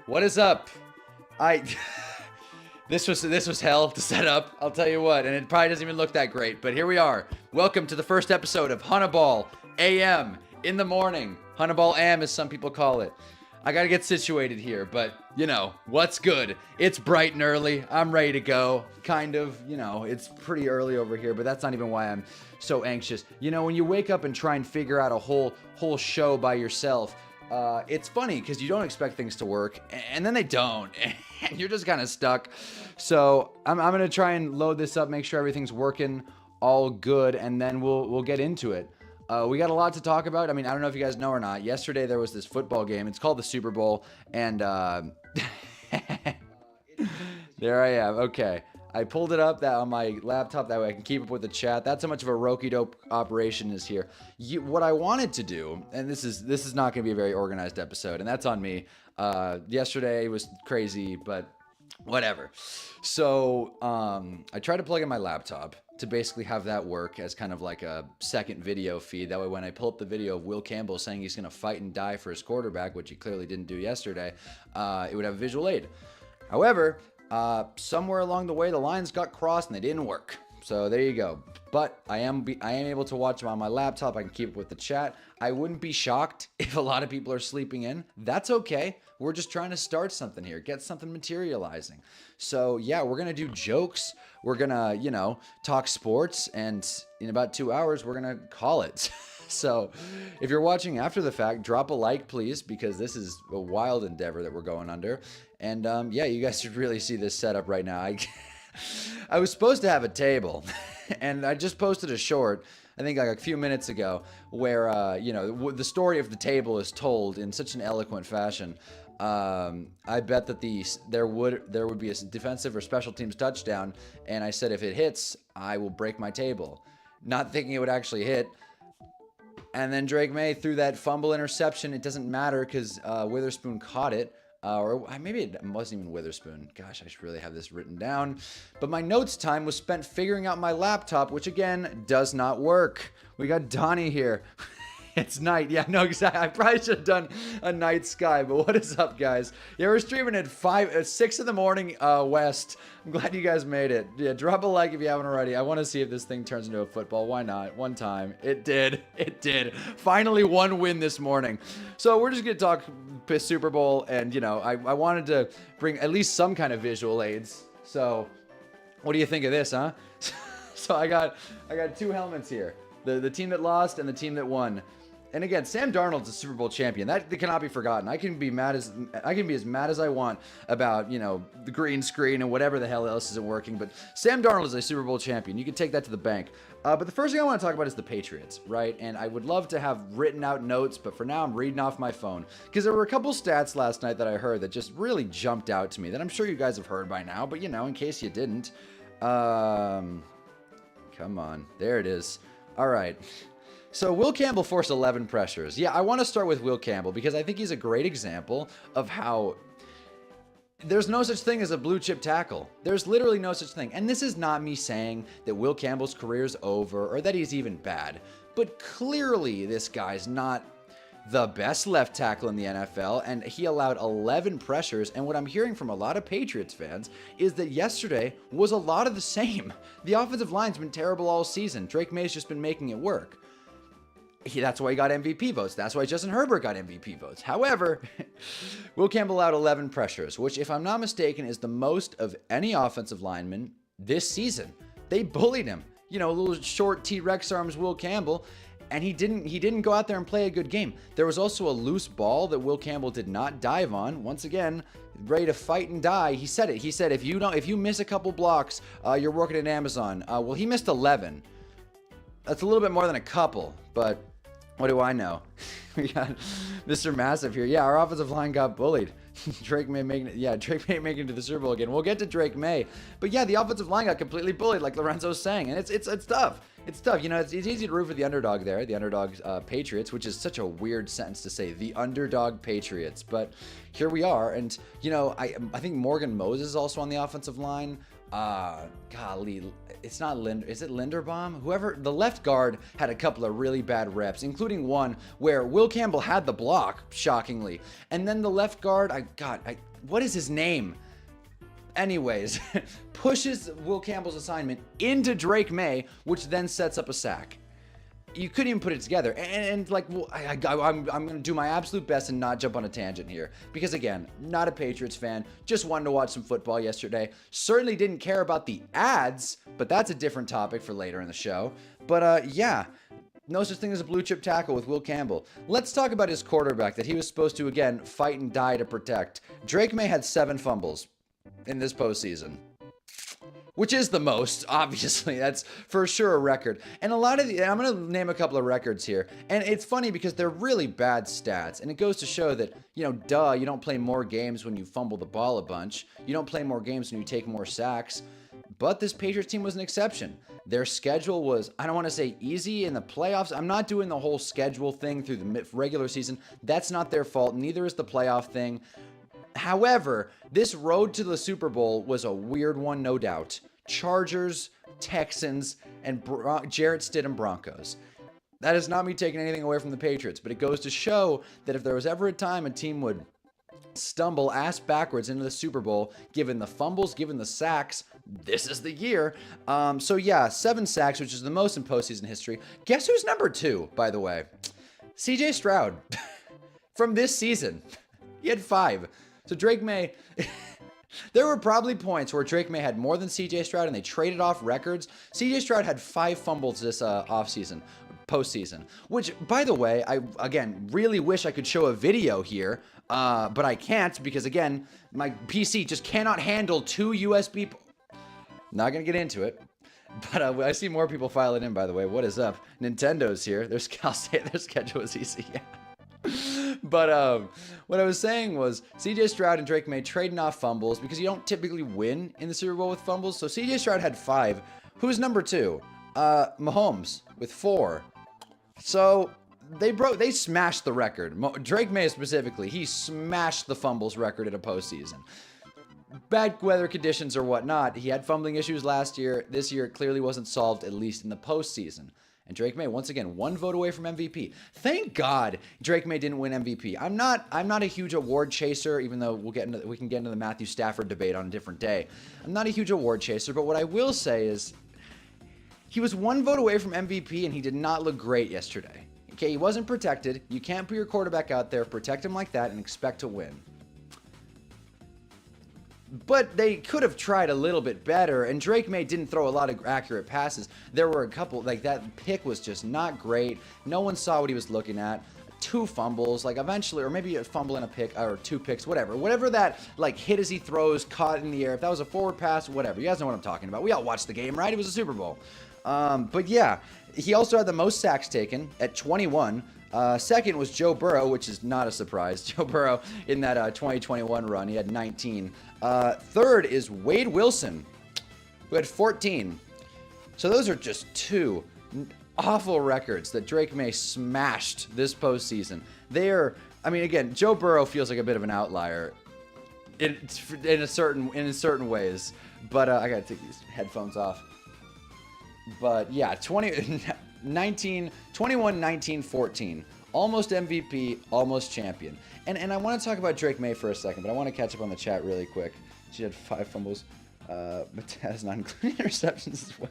What is up? I this was hell to set up, I'll tell you what, and it probably doesn't even look that great, but here we are. Welcome to the first episode of Hunnaball Am in the morning. Hunnaball Am, as some people call it. I gotta get situated here, but you know, what's good? It's bright and early. I'm ready to go. Kind of, you know, it's pretty early over here, but that's not even why I'm so anxious. You know, when you wake up and try and figure out a whole show by yourself, it's funny because you don't expect things to work, and then they don't, and you're just kind of stuck. So I'm gonna try and load this up, make sure everything's working all good, and then we'll get into it. We got a lot to talk about. I mean, I don't know if you guys know or not. Yesterday there was this football game. It's called the Super Bowl, and there I am. Okay. I pulled it up on my laptop that way I can keep up with the chat. That's how much of a roky-dope operation is here. What I wanted to do, and this is not going to be a very organized episode, and that's on me. Yesterday was crazy, but whatever. So I tried to plug in my laptop to basically have that work as kind of like a second video feed. That way when I pull up the video of Will Campbell saying he's going to fight and die for his quarterback, which he clearly didn't do yesterday, it would have a visual aid. However, somewhere along the way, the lines got crossed and they didn't work. So there you go. But I am able to watch them on my laptop. I can keep up with the chat. I wouldn't be shocked if a lot of people are sleeping in. That's okay. We're just trying to start something here, get something materializing. So yeah, we're going to do jokes. We're going to, you know, talk sports, and in about 2 hours, we're going to call it. So if you're watching after the fact, drop a like, please, because this is a wild endeavor that we're going under. And yeah, you guys should really see this setup right now. I was supposed to have a table, and I just posted a short, I think like a few minutes ago, where, you know, the story of the table is told in such an eloquent fashion. I bet that there would be a defensive or special teams touchdown, and I said if it hits, I will break my table. Not thinking it would actually hit. And then Drake May threw that fumble interception. It doesn't matter because Witherspoon caught it. Or maybe it wasn't even Witherspoon. Gosh, I should really have this written down. But my notes time was spent figuring out my laptop, which again, does not work. We got Donnie here. It's night. Yeah, no, exactly. I probably should have done a night sky, but what is up, guys? Yeah, we're streaming at 6 in the morning West. I'm glad you guys made it. Yeah, drop a like if you haven't already. I want to see if this thing turns into a football. Why not? One time. It did. It did. Finally, one win this morning. So we're just going to talk Super Bowl, and, you know, I wanted to bring at least some kind of visual aids. So what do you think of this, huh? So I got two helmets here. The team that lost and the team that won. And again, Sam Darnold's a Super Bowl champion. That cannot be forgotten. I can be as mad as I want about, you know, the green screen and whatever the hell else isn't working. But Sam Darnold is a Super Bowl champion. You can take that to the bank. But the first thing I want to talk about is the Patriots, right? And I would love to have written out notes, but for now I'm reading off my phone. Because there were a couple stats last night that I heard that just really jumped out to me that I'm sure you guys have heard by now. But, you know, in case you didn't. Come on. There it is. All right. So Will Campbell forced 11 pressures. Yeah, I want to start with Will Campbell because I think he's a great example of how there's no such thing as a blue chip tackle. There's literally no such thing. And this is not me saying that Will Campbell's career is over or that he's even bad. But clearly this guy's not the best left tackle in the NFL, and he allowed 11 pressures. And what I'm hearing from a lot of Patriots fans is that yesterday was a lot of the same. The offensive line's been terrible all season. Drake May's just been making it work. That's why he got MVP votes. That's why Justin Herbert got MVP votes. However, Will Campbell allowed 11 pressures, which, if I'm not mistaken, is the most of any offensive lineman this season. They bullied him. You know, little short T-Rex arms Will Campbell, and he didn't go out there and play a good game. There was also a loose ball that Will Campbell did not dive on. Once again, ready to fight and die. He said it. He said, if you miss a couple blocks, you're working at Amazon. Well, he missed 11. That's a little bit more than a couple, but what do I know? We got Mr. Massive here. Yeah, our offensive line got bullied. Drake May making it to the Super Bowl again. We'll get to Drake May. But yeah, the offensive line got completely bullied, like Lorenzo's saying. And it's tough. It's tough. You know, it's easy to root for the underdog there, the underdog Patriots, which is such a weird sentence to say, the underdog Patriots. But here we are. And, you know, I think Morgan Moses is also on the offensive line. Golly, it's not is it Linderbaum? Whoever, the left guard had a couple of really bad reps, including one where Will Campbell had the block, shockingly. And then the left guard, what is his name? Anyways, pushes Will Campbell's assignment into Drake May, which then sets up a sack. You couldn't even put it together. And like, well, I'm going to do my absolute best and not jump on a tangent here. Because again, not a Patriots fan. Just wanted to watch some football yesterday. Certainly didn't care about the ads, but that's a different topic for later in the show. But yeah, no such thing as a blue chip tackle with Will Campbell. Let's talk about his quarterback that he was supposed to, again, fight and die to protect. Drake May had 7 fumbles in this postseason, which is the most, obviously. That's for sure a record. And a lot of I'm going to name a couple of records here. And it's funny because they're really bad stats. And it goes to show that, you don't play more games when you fumble the ball a bunch. You don't play more games when you take more sacks. But this Patriots team was an exception. Their schedule was, I don't want to say easy in the playoffs. I'm not doing the whole schedule thing through the regular season. That's not their fault. Neither is the playoff thing. However, this road to the Super Bowl was a weird one, no doubt. Chargers, Texans, and Jarrett Stidham Broncos. That is not me taking anything away from the Patriots, but it goes to show that if there was ever a time a team would stumble ass backwards into the Super Bowl, given the fumbles, given the sacks, this is the year. So yeah, 7 sacks, which is the most in postseason history. Guess who's number 2, by the way? CJ Stroud. From this season. He had 5. So Drake May, there were probably points where Drake May had more than CJ Stroud and they traded off records. CJ Stroud had 5 fumbles this postseason, which, by the way, I, again, really wish I could show a video here, but I can't because, again, my PC just cannot handle 2 USB. Not going to get into it. But I see more people filing in, by the way. What is up? Nintendo's here. I'll say their schedule is easy. Yeah. But what I was saying was CJ Stroud and Drake May trading off fumbles because you don't typically win in the Super Bowl with fumbles. So CJ Stroud had 5. Who's number 2? Mahomes with 4. So they smashed the record. Drake May specifically, he smashed the fumbles record in a postseason. Bad weather conditions or whatnot. He had fumbling issues last year. This year it clearly wasn't solved, at least in the postseason. And Drake May, once again, 1 vote away from MVP. Thank God Drake May didn't win MVP. I'm not a huge award chaser, even though we can get into the Matthew Stafford debate on a different day. I'm not a huge award chaser, but what I will say is he was 1 vote away from MVP, and he did not look great yesterday. Okay, he wasn't protected. You can't put your quarterback out there, protect him like that, and expect to win. But they could have tried a little bit better, and Drake May didn't throw a lot of accurate passes. There were a couple, like that pick was just not great. No one saw what he was looking at. 2 fumbles, like eventually, or maybe a fumble and a pick, or 2 picks, whatever that like hit as he throws, caught in the air. If that was a forward pass, whatever. You guys know what I'm talking about. We all watched the game, right? It was a Super Bowl. But yeah, he also had the most sacks taken at 21. Second was Joe Burrow, which is not a surprise. Joe Burrow in that 2021 run, he had 19. Third is Wade Wilson, who had 14. So those are just 2 awful records that Drake May smashed this postseason. Again, Joe Burrow feels like a bit of an outlier in certain ways. But I gotta take these headphones off. But yeah, 21, 19, 14. Almost MVP, almost champion. And I want to talk about Drake May for a second, but I want to catch up on the chat really quick. She had 5 fumbles, but has not including interceptions as well.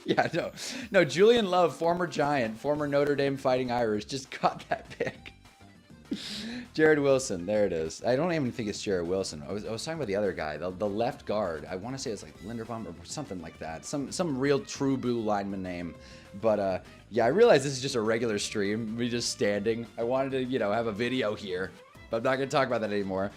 Yeah, no. Julian Love, former Giant, former Notre Dame Fighting Irish, just caught that pick. Jared Wilson, there it is. I don't even think it's Jared Wilson. I was talking about the other guy, the left guard. I want to say it's like Linderbaum or something like that. Some real true blue lineman name. But yeah, I realize this is just a regular stream. Me just standing. I wanted to, have a video here, but I'm not going to talk about that anymore.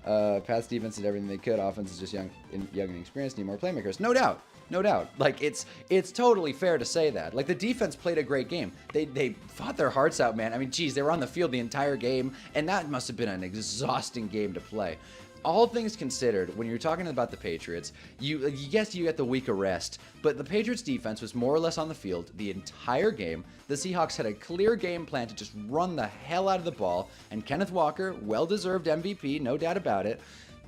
Pats defense did everything they could. Offense is just young and inexperienced. Need more playmakers. No doubt. No doubt. Like, it's totally fair to say that. Like, the defense played a great game. They fought their hearts out, man. I mean, geez, they were on the field the entire game, and that must have been an exhausting game to play. All things considered, when you're talking about the Patriots, yes, you get the week of rest, but the Patriots defense was more or less on the field the entire game. The Seahawks had a clear game plan to just run the hell out of the ball, and Kenneth Walker, well-deserved MVP, no doubt about it.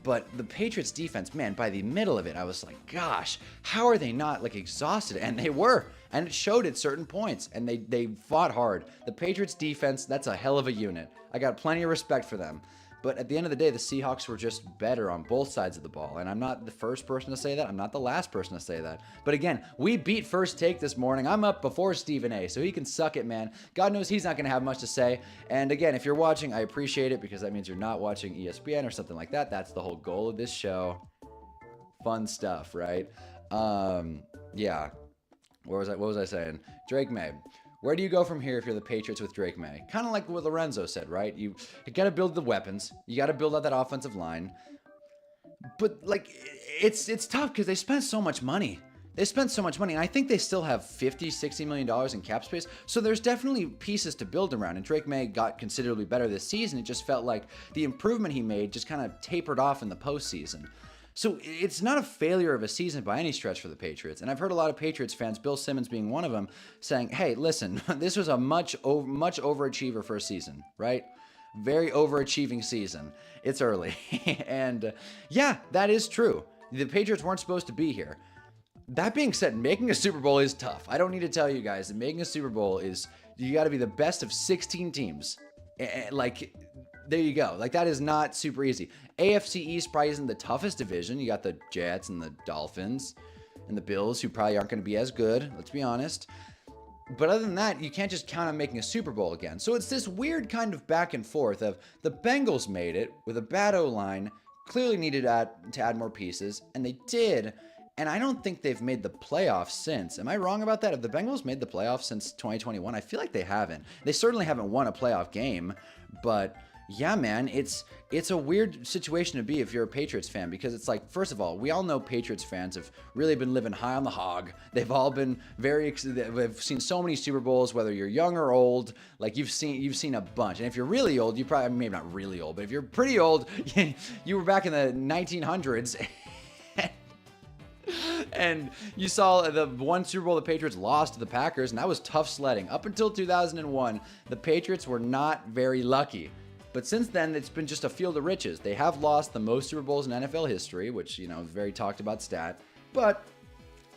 But the Patriots defense, man, by the middle of it, I was like, gosh, how are they not like exhausted? And they were. And it showed at certain points. And they fought hard. The Patriots defense, that's a hell of a unit. I got plenty of respect for them. But at the end of the day, the Seahawks were just better on both sides of the ball. And I'm not the first person to say that. I'm not the last person to say that. But again, we beat First Take this morning. I'm up before Stephen A. So he can suck it, man. God knows he's not going to have much to say. And again, if you're watching, I appreciate it because that means you're not watching ESPN or something like that. That's the whole goal of this show. Fun stuff, right? Yeah. What was I saying? Drake May. Where do you go from here if you're the Patriots with Drake May? Kind of like what Lorenzo said, right? You got to build the weapons. You got to build out that offensive line. But, like, it's tough because they spent so much money. They spent so much money, and I think they still have $50-60 million in cap space. So there's definitely pieces to build around, and Drake May got considerably better this season. It just felt like the improvement he made just kind of tapered off in the postseason. So it's not a failure of a season by any stretch for the Patriots. And I've heard a lot of Patriots fans, Bill Simmons being one of them, saying, hey, listen, this was a much overachiever for a season, right? Very overachieving season. It's early. And yeah, that is true. The Patriots weren't supposed to be here. That being said, making a Super Bowl is tough. I don't need to tell you guys that making a Super Bowl is, you got to be the best of 16 teams. Like, there you go. Like, that is not super easy. AFC East probably isn't the toughest division. You got the Jets and the Dolphins and the Bills, who probably aren't going to be as good, let's be honest. But other than that, you can't just count on making a Super Bowl again. So it's this weird kind of back and forth of the Bengals made it with a bad O-line, clearly needed to add more pieces, and they did. And I don't think they've made the playoffs since. Am I wrong about that? Have the Bengals made the playoffs since 2021? I feel like they haven't. They certainly haven't won a playoff game, but yeah, man, it's a weird situation to be if you're a Patriots fan, because it's like, first of all, we all know Patriots fans have really been living high on the hog. They've all been they've seen so many Super Bowls, whether you're young or old. Like, you've seen a bunch. And if you're really old, you probably, maybe not really old, but if you're pretty old, you were back in the 1900s. And you saw the one Super Bowl the Patriots lost to the Packers, and that was tough sledding. Up until 2001, the Patriots were not very lucky. But since then, it's been just a field of riches. They have lost the most Super Bowls in NFL history, which, you know, is a very talked about stat. But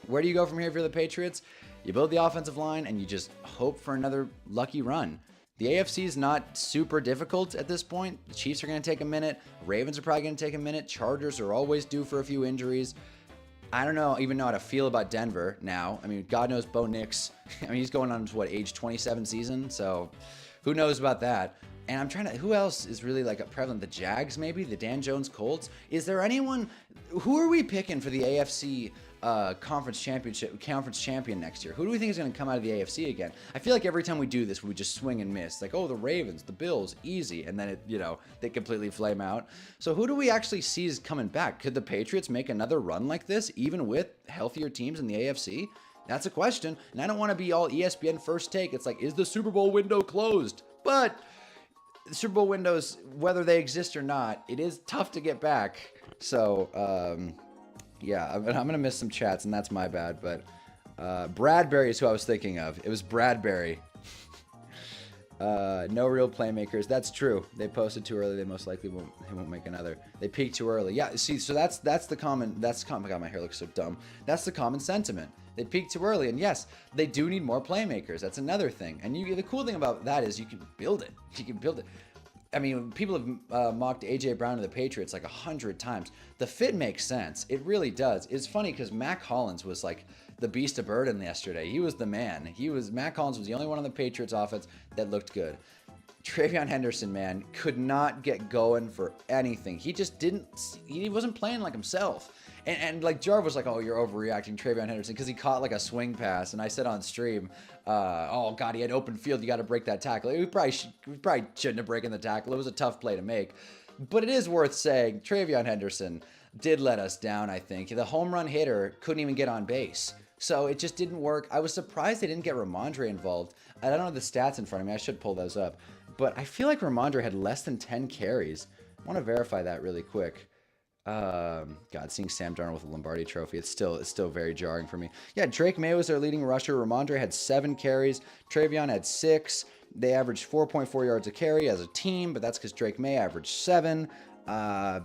where do you go from here if you're the Patriots? You build the offensive line, and you just hope for another lucky run. The AFC is not super difficult at this point. The Chiefs are going to take a minute. Ravens are probably going to take a minute. Chargers are always due for a few injuries. I don't even know how to feel about Denver now. I mean, God knows Bo Nix. I mean, he's going on to, what, age 27 season? So who knows about that? And I'm trying to, who else is really like a prevalent? The Jags, maybe? The Dan Jones Colts? Is there anyone, who are we picking for the AFC conference champion next year? Who do we think is going to come out of the AFC again? I feel like every time we do this, we just swing and miss. Like, oh, the Ravens, the Bills, easy. And then, they completely flame out. So who do we actually see is coming back? Could the Patriots make another run like this, even with healthier teams in the AFC? That's a question. And I don't want to be all ESPN First Take. It's like, is the Super Bowl window closed? But the Super Bowl windows, whether they exist or not, it is tough to get back. So, yeah, I'm going to miss some chats, and that's my bad. But Bradbury is who I was thinking of. It was Bradbury. No real playmakers. That's true. They posted too early. They most likely won't make another. They peaked too early. Yeah, see, so that's the common. God, my hair looks so dumb. That's the common sentiment. They peaked too early, and yes, they do need more playmakers. That's another thing. And the cool thing about that is you can build it. You can build it. I mean, people have mocked A.J. Brown to the Patriots like 100 times. The fit makes sense. It really does. It's funny because Mac Hollins was like the beast of burden yesterday. He was the man. Mac Hollins was the only one on the Patriots offense that looked good. Travion Henderson, man, could not get going for anything. He just he wasn't playing like himself. And like Jarv was like, oh, you're overreacting, Travion Henderson, because he caught like a swing pass. And I said on stream, oh, God, he had open field. You got to break that tackle. We probably shouldn't have broken the tackle. It was a tough play to make. But it is worth saying, Travion Henderson did let us down, I think. The home run hitter couldn't even get on base. So it just didn't work. I was surprised they didn't get Ramondre involved. I don't have the stats in front of me. I should pull those up. But I feel like Ramondre had less than 10 carries. I want to verify that really quick. God, seeing Sam Darnold with a Lombardi trophy, it's still very jarring for me. Yeah, Drake May was their leading rusher. Ramondre had 7 carries. Travion had 6. They averaged 4.4 yards a carry as a team, but that's because Drake May averaged 7.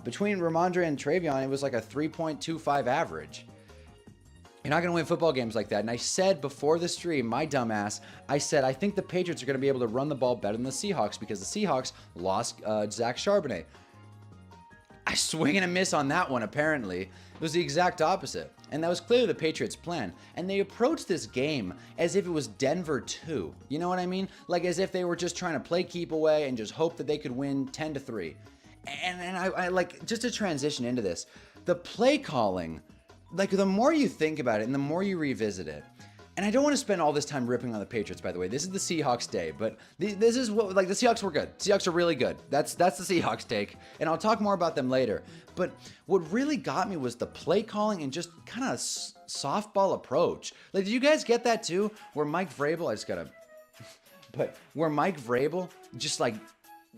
Between Ramondre and Travion, it was like a 3.25 average. You're not going to win football games like that. And I said before the stream, my dumbass, I said, I think the Patriots are going to be able to run the ball better than the Seahawks because the Seahawks lost Zach Charbonnet. I swing and a miss on that one, apparently. It was the exact opposite. And that was clearly the Patriots' plan. And they approached this game as if it was Denver 2. You know what I mean? Like as if they were just trying to play keep away and just hope that they could win 10-3. And I like, just to transition into this, the play calling, like the more you think about it and the more you revisit it, and I don't want to spend all this time ripping on the Patriots, by the way. This is the Seahawks day, but this is what, like, the Seahawks were good. Seahawks are really good. That's the Seahawks take, and I'll talk more about them later. But what really got me was the play calling and just kind of softball approach. Like, did you guys get that too? Where Mike Vrabel, where Mike Vrabel just like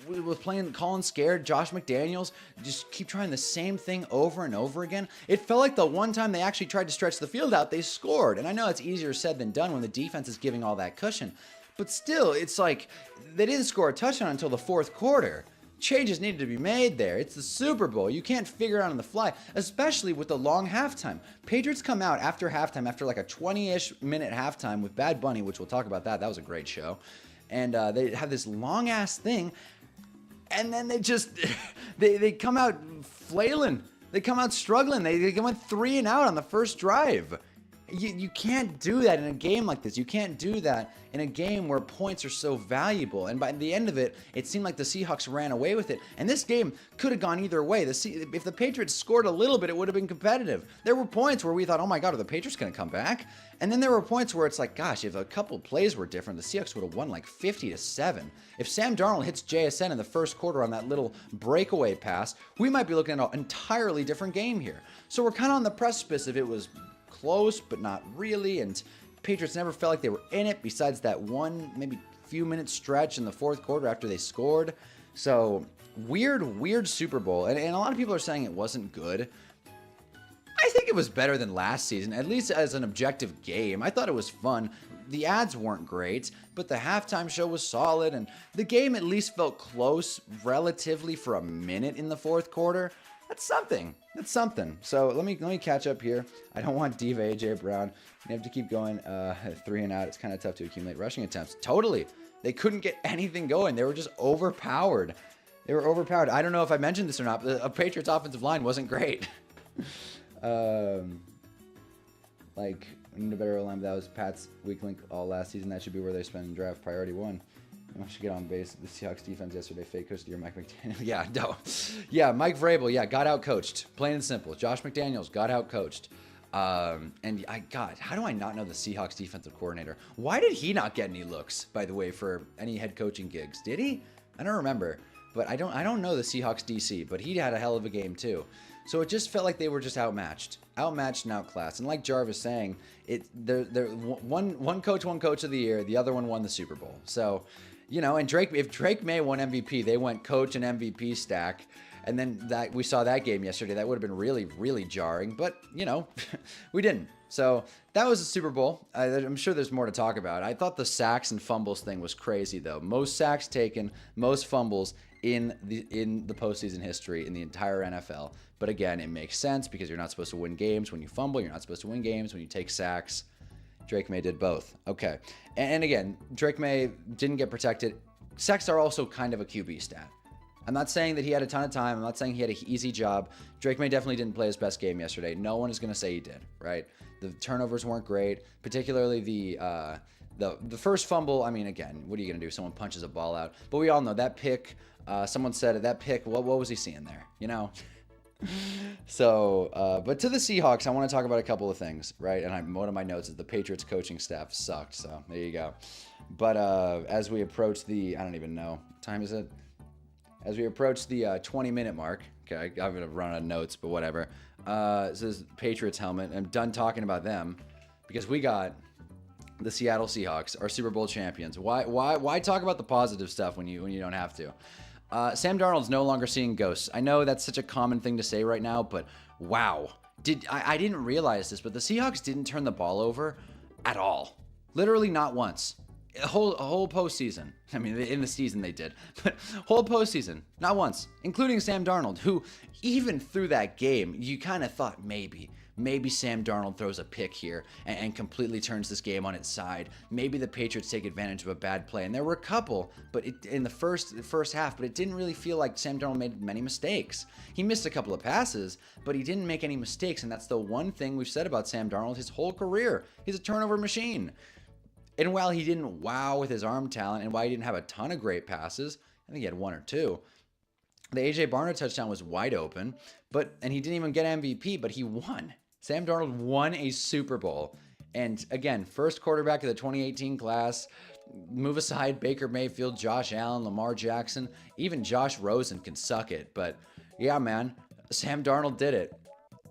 was playing, calling scared, Josh McDaniels just keep trying the same thing over and over again. It felt like the one time they actually tried to stretch the field out, they scored. And I know it's easier said than done when the defense is giving all that cushion. But still, it's like they didn't score a touchdown until the fourth quarter. Changes needed to be made there. It's the Super Bowl. You can't figure it out on the fly, especially with the long halftime. Patriots come out after halftime, after like a 20-ish minute halftime with Bad Bunny, which we'll talk about that. That was a great show. And they have this long-ass thing. And then they just, they come out flailing. They come out struggling. They went 3 and out on the first drive. You can't do that in a game like this. You can't do that in a game where points are so valuable. And by the end of it, it seemed like the Seahawks ran away with it. And this game could have gone either way. If the Patriots scored a little bit, it would have been competitive. There were points where we thought, oh my God, are the Patriots going to come back? And then there were points where it's like, gosh, if a couple plays were different, the Seahawks would have won like 50-7. If Sam Darnold hits JSN in the first quarter on that little breakaway pass, we might be looking at an entirely different game here. So we're kind of on the precipice if it was close, but not really, and Patriots never felt like they were in it besides that one maybe few minute stretch in the fourth quarter after they scored. So weird Super Bowl, and a lot of people are saying it wasn't good. I think it was better than last season, at least as an objective game. I thought it was fun. The ads weren't great, but the halftime show was solid, and the game at least felt close relatively for a minute in the fourth quarter. That's something. That's something. So let me catch up here. I don't want Diva AJ Brown. You have to keep going 3 and out. It's kind of tough to accumulate rushing attempts. Totally. They couldn't get anything going. They were just overpowered. They were overpowered. I don't know if I mentioned this or not, but the Patriots offensive line wasn't great. Like, we need a better line. That was Pat's weak link all last season. That should be where they spend draft priority 1. I should get on base. The Seahawks defense yesterday fake coached your Mike McDaniel. Yeah, no. Yeah, Mike Vrabel, got out-coached. Plain and simple. Josh McDaniels got out-coached. And God, how do I not know the Seahawks defensive coordinator? Why did he not get any looks, by the way, for any head coaching gigs? Did he? I don't remember. But I don't know the Seahawks DC, but he had a hell of a game too. So it just felt like they were just outmatched and outclassed. And like Jarvis saying, they're one coach of the year, the other one won the Super Bowl. So, you know, and if Drake May won MVP, they went coach and MVP stack. And then we saw that game yesterday. That would have been really, really jarring. But, you know, we didn't. So that was the Super Bowl. I'm sure there's more to talk about. I thought the sacks and fumbles thing was crazy, though. Most sacks taken, most fumbles in the postseason history in the entire NFL. But again, it makes sense because you're not supposed to win games when you fumble. You're not supposed to win games when you take sacks. Drake May did both. Okay. And again, Drake May didn't get protected. Sacks are also kind of a QB stat. I'm not saying that he had a ton of time. I'm not saying he had an easy job. Drake May definitely didn't play his best game yesterday. No one is going to say he did, right? The turnovers weren't great, particularly the first fumble. I mean, again, what are you going to do? Someone punches a ball out. But we all know that pick, someone said that pick, what was he seeing there? You know? So, but to the Seahawks, I want to talk about a couple of things, right? And one of my notes is the Patriots coaching staff sucked. So there you go. But as we approach I don't even know, what time is it? As we approach the 20-minute mark, okay, I'm going to run out of notes, but whatever. It says Patriots helmet. I'm done talking about them because we got the Seattle Seahawks, our Super Bowl champions. Why talk about the positive stuff when you don't have to? Sam Darnold's no longer seeing ghosts. I know that's such a common thing to say right now, but wow. I didn't realize this, but the Seahawks didn't turn the ball over at all. Literally not once. A whole postseason. I mean, in the season they did, but whole postseason, not once, including Sam Darnold, who even through that game, you kind of thought maybe Sam Darnold throws a pick here and completely turns this game on its side. Maybe the Patriots take advantage of a bad play, and there were a couple, but in the first half, but it didn't really feel like Sam Darnold made many mistakes. He missed a couple of passes, but he didn't make any mistakes, and that's the one thing we've said about Sam Darnold his whole career. He's a turnover machine. And while he didn't wow with his arm talent, and while he didn't have a ton of great passes, I think he had one or two, the A.J. Barner touchdown was wide open, and he didn't even get MVP, but he won. Sam Darnold won a Super Bowl. And again, first quarterback of the 2018 class. Move aside Baker Mayfield, Josh Allen, Lamar Jackson, even Josh Rosen can suck it. But yeah, man, Sam Darnold did it.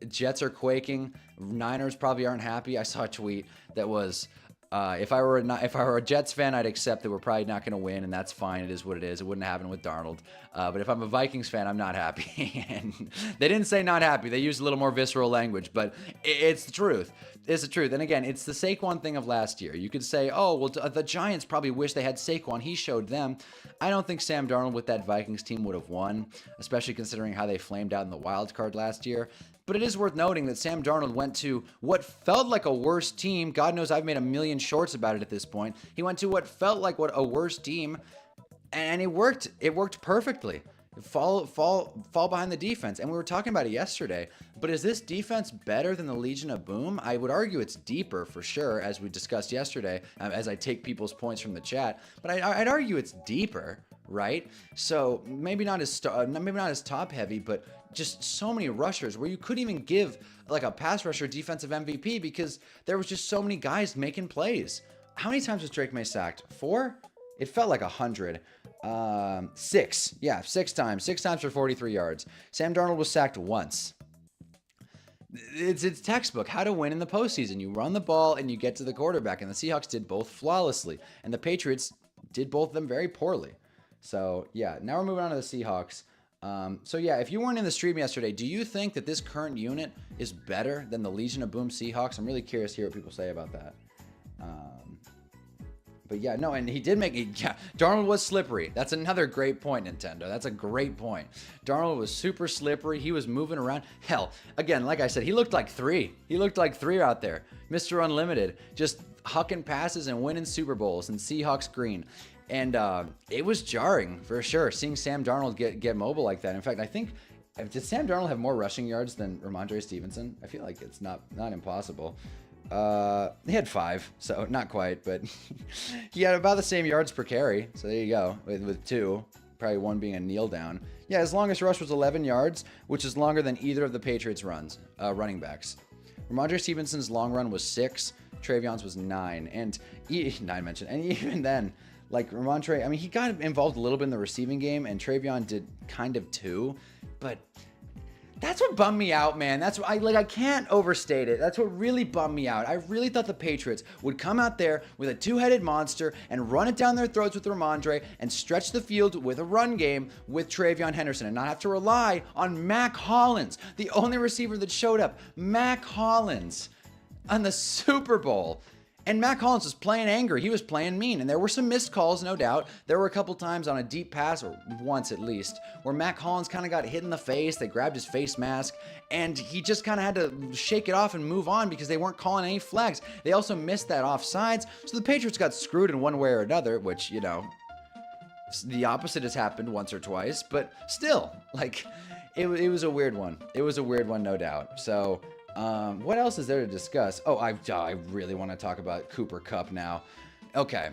Jets are quaking. Niners probably aren't happy. I saw a tweet that was, if I were a Jets fan, I'd accept that we're probably not going to win, and that's fine. It is what it is. It wouldn't happen with Darnold. But if I'm a Vikings fan, I'm not happy. And they didn't say not happy. They used a little more visceral language, but it's the truth. It's the truth. And again, it's the Saquon thing of last year. You could say, oh, well, the Giants probably wish they had Saquon. He showed them. I don't think Sam Darnold with that Vikings team would have won, especially considering how they flamed out in the wild card last year. But it is worth noting that Sam Darnold went to what felt like a worse team. God knows I've made a million shorts about it at this point. He went to what felt like a worse team, and it worked. It worked perfectly. Fall behind the defense. And we were talking about it yesterday. But is this defense better than the Legion of Boom? I would argue it's deeper for sure, as we discussed yesterday, as I take people's points from the chat. But I'd argue it's deeper, right? So maybe not as top heavy, but just so many rushers where you couldn't even give like a pass rusher defensive MVP because there was just so many guys making plays. How many times was Drake May sacked? 4? It felt like 100. 6. Yeah, 6 times. 6 times for 43 yards. Sam Darnold was sacked once. It's textbook how to win in the postseason. You run the ball and you get to the quarterback, and the Seahawks did both flawlessly, and the Patriots did both of them very poorly. So yeah, now we're moving on to the Seahawks. So yeah, if you weren't in the stream yesterday, do you think that this current unit is better than the Legion of Boom Seahawks? I'm really curious to hear what people say about that. But yeah, no, and he did make it. Yeah, Darnold was slippery. That's another great point, Nintendo. That's a great point. Darnold was super slippery. He was moving around. Hell, again, like I said, he looked like 3. He looked like 3 out there. Mr. Unlimited, just hucking passes and winning Super Bowls in Seahawks green. And it was jarring for sure, seeing Sam Darnold get mobile like that. In fact, I think, did Sam Darnold have more rushing yards than Ramondre Stevenson? I feel like it's not impossible. He had 5, so not quite, but he had about the same yards per carry. So there you go, with 2, probably 1 being a kneel down. Yeah, his longest rush was 11 yards, which is longer than either of the Patriots' running backs. Ramondre Stevenson's long run was 6, Trayvon's was 9, and 9 mentioned, and even then, like Ramondre, I mean, he got involved a little bit in the receiving game, and Trayvon did kind of too, but that's what bummed me out, man. That's what I can't overstate it. That's what really bummed me out. I really thought the Patriots would come out there with a 2-headed monster and run it down their throats with Ramondre and stretch the field with a run game with Travion Henderson and not have to rely on Mac Hollins, the only receiver that showed up. Mac Hollins on the Super Bowl. And Mac Hollins was playing angry. He was playing mean. And there were some missed calls, no doubt. There were a couple times on a deep pass, or once at least, where Mac Hollins kind of got hit in the face. They grabbed his face mask, and he just kind of had to shake it off and move on because they weren't calling any flags. They also missed that offsides. So the Patriots got screwed in one way or another, which, you know, the opposite has happened once or twice. But still, like, it was a weird one. It was a weird one, no doubt. So what else is there to discuss? Oh, I really want to talk about Cooper Kupp now. Okay,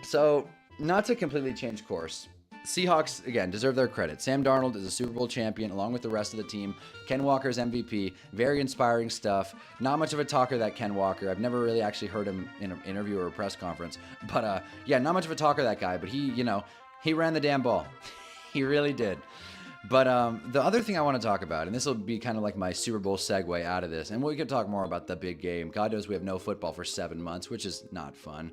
so not to completely change course, Seahawks, again, deserve their credit. Sam Darnold is a Super Bowl champion along with the rest of the team. Ken Walker's MVP. Very inspiring stuff. Not much of a talker, that Ken Walker. I've never really actually heard him in an interview or a press conference. But yeah, not much of a talker, that guy. But he ran the damn ball. He really did. But the other thing I want to talk about, and this will be kind of like my Super Bowl segue out of this, and we could talk more about the big game. God knows we have no football for 7 months, which is not fun.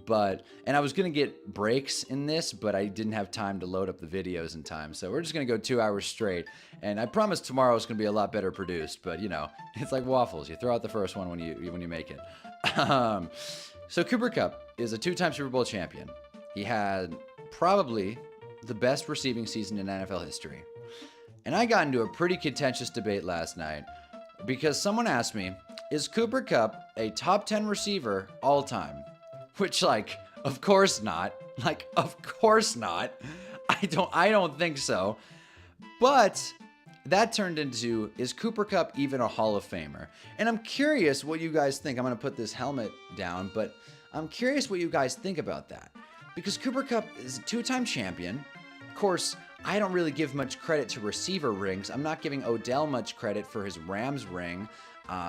And I was going to get breaks in this, but I didn't have time to load up the videos in time. So we're just going to go 2 hours straight. And I promise tomorrow is going to be a lot better produced. But, you know, it's like waffles. You throw out the first one when you make it. So Cooper Kupp is a 2-time Super Bowl champion. He had probably the best receiving season in NFL history. And I got into a pretty contentious debate last night because someone asked me, is Cooper Kupp a top 10 receiver all time? Which, like, of course not. Like, of course not. I don't think so. But that turned into, is Cooper Kupp even a Hall of Famer? And I'm curious what you guys think. I'm going to put this helmet down, but I'm curious what you guys think about that. Because Cooper Kupp is a 2-time champion. Of course, I don't really give much credit to receiver rings. I'm not giving Odell much credit for his Rams ring.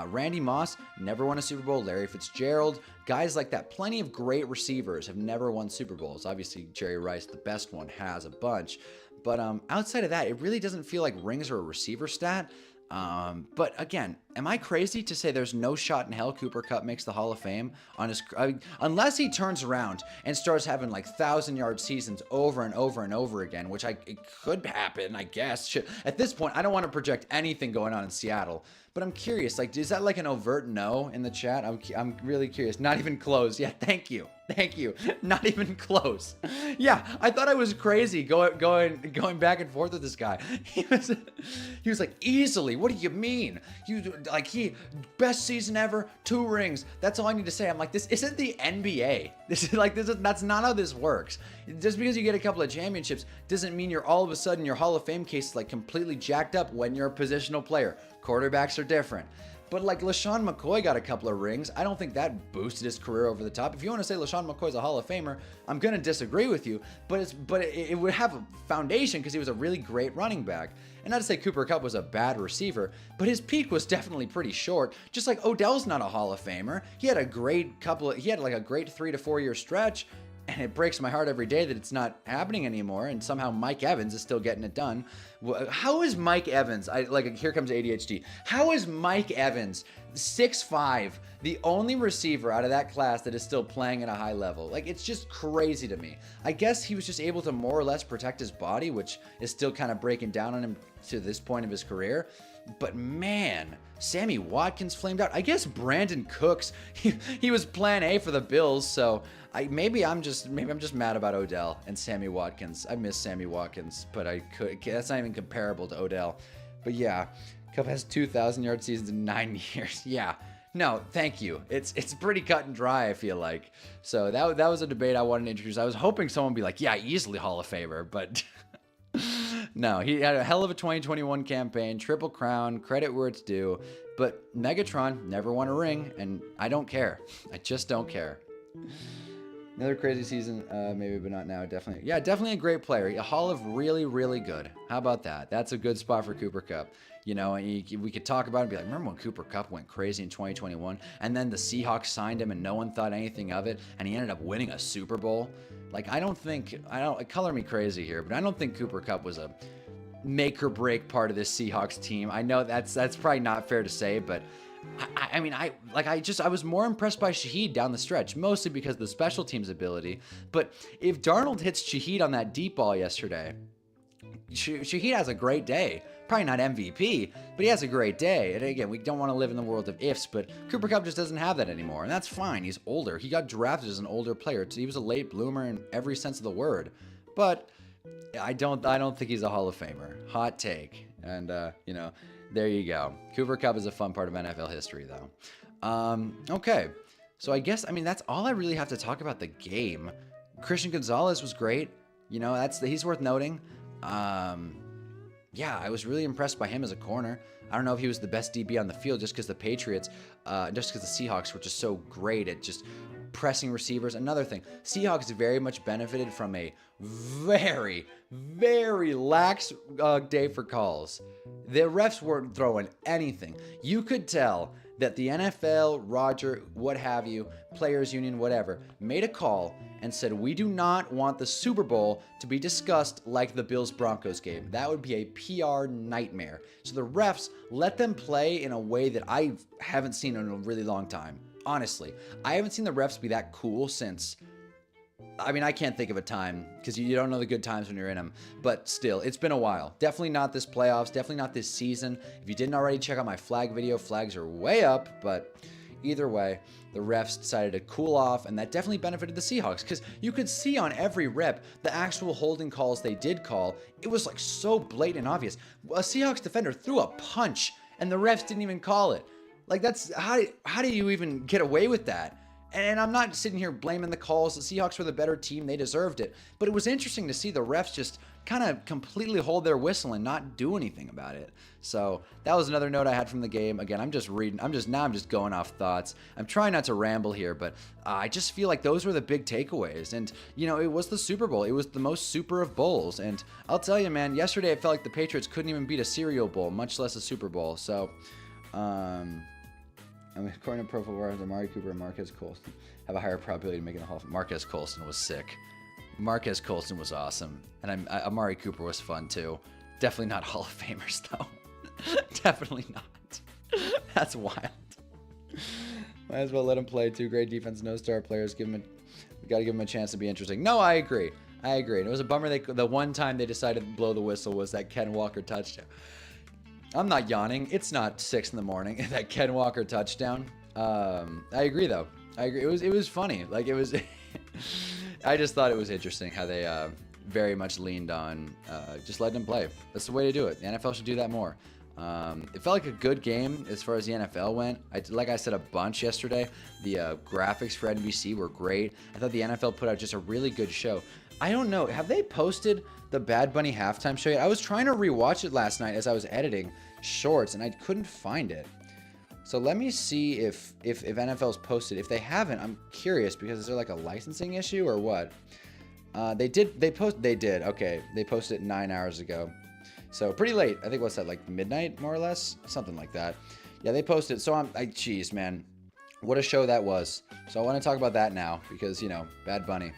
Randy Moss never won a Super Bowl. Larry Fitzgerald, guys like that. Plenty of great receivers have never won Super Bowls. Obviously, Jerry Rice, the best one, has a bunch. But outside of that, it really doesn't feel like rings are a receiver stat. But again, am I crazy to say there's no shot in hell Cooper Kupp makes the Hall of Fame on his, unless he turns around and starts having like 1,000-yard seasons over and over and over again, which it could happen, I guess. Shit. At this point, I don't want to project anything going on in Seattle, but I'm curious. Like, is that like an overt no in the chat? I'm really curious. Not even close. Yeah, thank you. Not even close. Yeah, I thought I was crazy going back and forth with this guy. He was like, easily. What do you mean? Best season ever, 2 rings. That's all I need to say. I'm like, this isn't the NBA. That's not how this works. Just because you get a couple of championships doesn't mean you're all of a sudden your Hall of Fame case is like completely jacked up when you're a positional player. Quarterbacks are different. But like LaShawn McCoy got a couple of rings. I don't think that boosted his career over the top. If you want to say LaShawn McCoy's a Hall of Famer, I'm going to disagree with you. But it would have a foundation because he was a really great running back. And not to say Cooper Kupp was a bad receiver, but his peak was definitely pretty short. Just like Odell's not a Hall of Famer. He had like a great 3 to 4 year stretch. And it breaks my heart every day that it's not happening anymore. And somehow Mike Evans is still getting it done. How is Mike Evans? Here comes ADHD. How is Mike Evans, 6'5", the only receiver out of that class that is still playing at a high level? Like, it's just crazy to me. I guess he was just able to more or less protect his body, which is still kind of breaking down on him to this point of his career. But man, Sammy Watkins flamed out. I guess Brandon Cooks, he was plan A for the Bills, so maybe I'm just mad about Odell and Sammy Watkins. I miss Sammy Watkins, but that's not even comparable to Odell. But yeah, Kupp has 2,000-yard seasons in 9 years. Yeah. No, thank you. It's pretty cut and dry, I feel like. So that was a debate I wanted to introduce. I was hoping someone would be like, yeah, easily Hall of Famer, but no, he had a hell of a 2021 campaign, triple crown, credit where it's due. But Megatron never won a ring, and I don't care. I just don't care. Another crazy season, maybe, but not now. Definitely. Yeah, definitely a great player. A Hall of really, really good. How about that? That's a good spot for Cooper Kupp. You know, and we could talk about it and be like, remember when Cooper Kupp went crazy in 2021? And then the Seahawks signed him and no one thought anything of it, and he ended up winning a Super Bowl? Like, color me crazy here, but I don't think Cooper Kupp was a make or break part of this Seahawks team. I know that's probably not fair to say, but I was more impressed by Shaheed down the stretch, mostly because of the special teams ability. But if Darnold hits Shaheed on that deep ball yesterday, Shaheed has a great day. Probably not MVP, but he has a great day. And again, we don't want to live in the world of ifs, but Cooper Kupp just doesn't have that anymore. And that's fine. He's older. He got drafted as an older player. He was a late bloomer in every sense of the word. But I don't think he's a Hall of Famer. Hot take. And, there you go. Cooper Kupp is a fun part of NFL history, though. Okay. So I guess, that's all I really have to talk about the game. Christian Gonzalez was great. He's worth noting. Yeah, I was really impressed by him as a corner. I don't know if he was the best DB on the field just because the Seahawks were just so great at just pressing receivers. Another thing, Seahawks very much benefited from a very, very lax day for calls. The refs weren't throwing anything. You could tell that the NFL, Roger, what have you, Players Union, whatever, made a call and said, we do not want the Super Bowl to be discussed like the Bills-Broncos game. That would be a PR nightmare. So the refs let them play in a way that I haven't seen in a really long time. Honestly, I haven't seen the refs be that cool since... I mean, I can't think of a time because you don't know the good times when you're in them. But still, it's been a while. Definitely not this playoffs. Definitely not this season. If you didn't already, check out my flag video. Flags are way up. But either way, the refs decided to cool off. And that definitely benefited the Seahawks because you could see on every rep the actual holding calls they did call. It was like so blatant and obvious. A Seahawks defender threw a punch and the refs didn't even call it. Like, that's how do you even get away with that? And I'm not sitting here blaming the calls. The Seahawks were the better team. They deserved it. But it was interesting to see the refs just kind of completely hold their whistle and not do anything about it. So that was another note I had from the game. Again, I'm just reading. I'm just going off thoughts. I'm trying not to ramble here, but I just feel like those were the big takeaways. And, you know, it was the Super Bowl. It was the most super of bowls. And I'll tell you, man, yesterday it felt like the Patriots couldn't even beat a cereal bowl, much less a Super Bowl. So, according to Pro Football Reference, Amari Cooper and Marquez Colston have a higher probability of making the Hall of Fame. Marquez Colston was sick. Marquez Colston was awesome. And Amari Cooper was fun, too. Definitely not Hall of Famers, though. Definitely not. That's wild. Might as well let him play. Two great defense, no star players. We got to give him a chance to be interesting. No, I agree. And it was a bummer. The one time they decided to blow the whistle was that Ken Walker touchdown. I'm not yawning. It's not 6 in the morning. That Ken Walker touchdown. I agree, though. I agree. It was funny. Like, it was. I just thought it was interesting how they very much leaned on just letting him play. That's the way to do it. The NFL should do that more. It felt like a good game as far as the NFL went. Like I said a bunch yesterday, the graphics for NBC were great. I thought the NFL put out just a really good show. I don't know. Have they posted the Bad Bunny halftime show yet? I was trying to rewatch it last night as I was editing shorts, and I couldn't find it. So let me see if NFL's posted. If they haven't, I'm curious because is there like a licensing issue or what? They did. Okay, they posted it 9 hours ago. So pretty late. I think what's that, like midnight, more or less? Something like that. Yeah, they posted. So geez, man, what a show that was. So I want to talk about that now because, you know, Bad Bunny.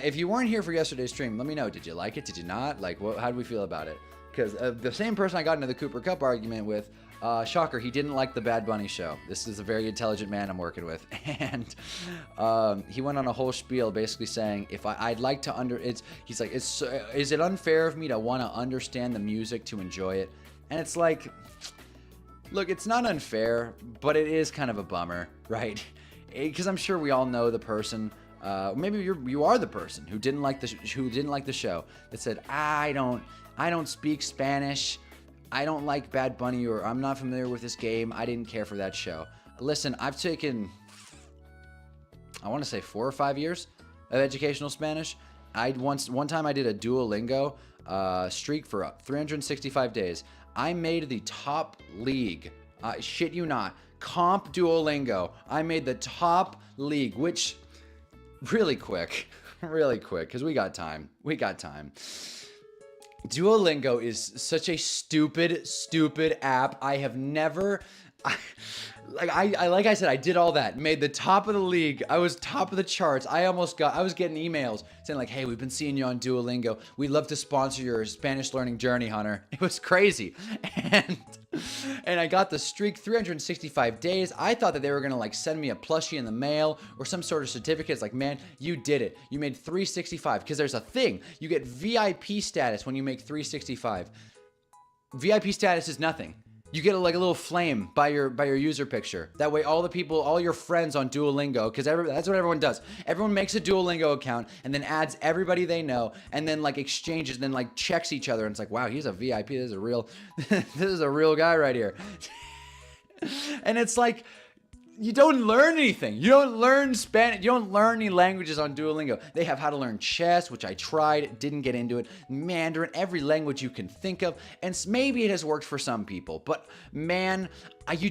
If you weren't here for yesterday's stream, let me know. Did you like it? Did you not? Like, how do we feel about it? Because the same person I got into the Cooper Cup argument with, shocker, he didn't like the Bad Bunny show. This is a very intelligent man I'm working with. And he went on a whole spiel basically saying, if I'd like to he's like, is it unfair of me to want to understand the music to enjoy it? And it's like, look, it's not unfair, but it is kind of a bummer, right? Because I'm sure we all know the person. Maybe you are the person who didn't like the show that said, I don't speak Spanish. I don't like Bad Bunny, or I'm not familiar with this game. I didn't care for that show. Listen, I've taken, I want to say 4 or 5 years of educational Spanish. One time I did a Duolingo streak for 365 days. I made the top league. Shit you not. Comp Duolingo. I made the top league, which really quick, because we got time. Duolingo is such a stupid app. I have never, like I said, I did all that, made the top of the league. I was top of the charts. I was getting emails saying like, hey, we've been seeing you on Duolingo. We'd love to sponsor your Spanish learning journey, Hunter. It was crazy. And I got the streak 365 days. I thought that they were going to like send me a plushie in the mail or some sort of certificate. It's like, man, you did it. You made 365 because there's a thing. You get VIP status when you make 365. VIP status is nothing. You get a little flame by your user picture. That way all your friends on Duolingo, because that's what everyone does. Everyone makes a Duolingo account and then adds everybody they know and then like exchanges and then like checks each other. And it's like, wow, he's a VIP. This is a real guy right here. And it's like, you don't learn anything. You don't learn Spanish. You don't learn any languages on Duolingo. They have how to learn chess, which I tried, didn't get into it. Mandarin, every language you can think of. And maybe it has worked for some people. But man, you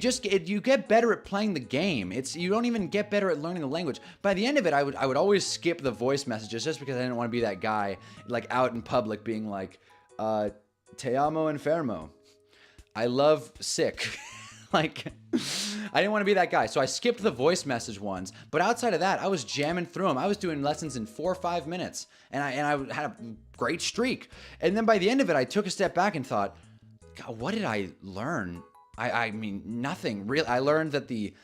get better at playing the game. You don't even get better at learning the language. By the end of it, I would always skip the voice messages just because I didn't want to be that guy like out in public being like, te amo enfermo. I love sick. Like, I didn't want to be that guy. So I skipped the voice message ones. But outside of that, I was jamming through them. I was doing lessons in 4 or 5 minutes. And I had a great streak. And then by the end of it, I took a step back and thought, God, what did I learn? I mean, nothing real. I learned that the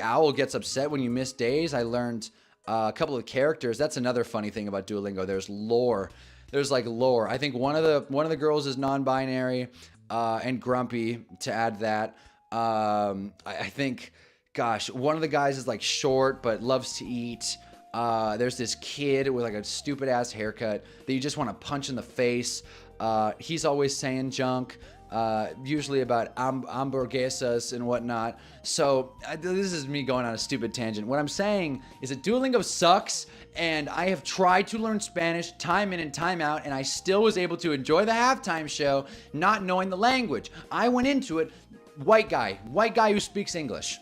owl gets upset when you miss days. I learned a couple of characters. That's another funny thing about Duolingo. There's lore. There's like lore. I think one of the girls is non-binary and grumpy. To add that, I think, gosh, one of the guys is like short but loves to eat. There's this kid with like a stupid ass haircut that you just want to punch in the face. He's always saying junk. Usually about hamburguesas and whatnot. So this is me going on a stupid tangent. What I'm saying is that Duolingo sucks, and I have tried to learn Spanish time in and time out, and I still was able to enjoy the halftime show not knowing the language. I went into it, white guy who speaks English,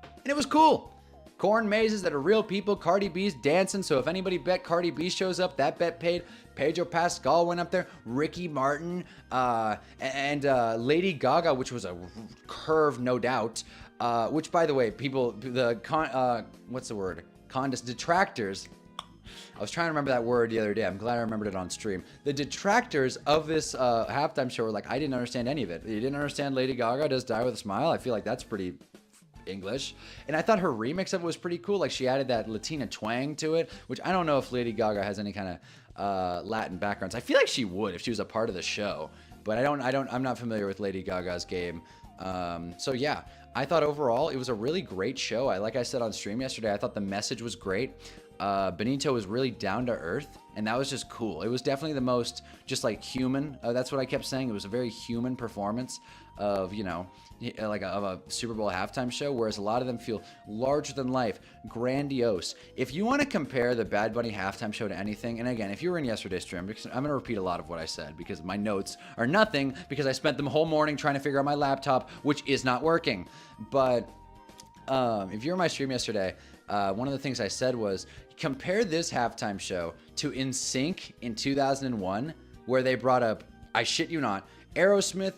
and it was cool. Corn mazes that are real people. Cardi B's dancing. So if anybody bet Cardi B shows up, that bet paid. Pedro Pascal went up there. Ricky Martin and Lady Gaga, which was a curve, no doubt. Which, by the way, people, detractors. I was trying to remember that word the other day. I'm glad I remembered it on stream. The detractors of this halftime show were like, I didn't understand any of it. You didn't understand Lady Gaga does Die With a Smile? I feel like that's pretty English. And I thought her remix of it was pretty cool. Like, she added that Latina twang to it, which I don't know if Lady Gaga has any kind of Latin backgrounds. I feel like she would if she was a part of the show, but I'm not familiar with Lady Gaga's game. So yeah, I thought overall it was a really great show. Like I said on stream yesterday, I thought the message was great. Benito was really down to earth, and that was just cool. It was definitely the most just like human. That's what I kept saying. It was a very human performance of, of a Super Bowl halftime show, whereas a lot of them feel larger than life, grandiose. If you want to compare the Bad Bunny halftime show to anything, and again, if you were in yesterday's stream, because I'm going to repeat a lot of what I said because my notes are nothing, because I spent the whole morning trying to figure out my laptop, which is not working. But if you were in my stream yesterday, one of the things I said was, compare this halftime show to NSYNC in 2001, where they brought up, I shit you not, Aerosmith,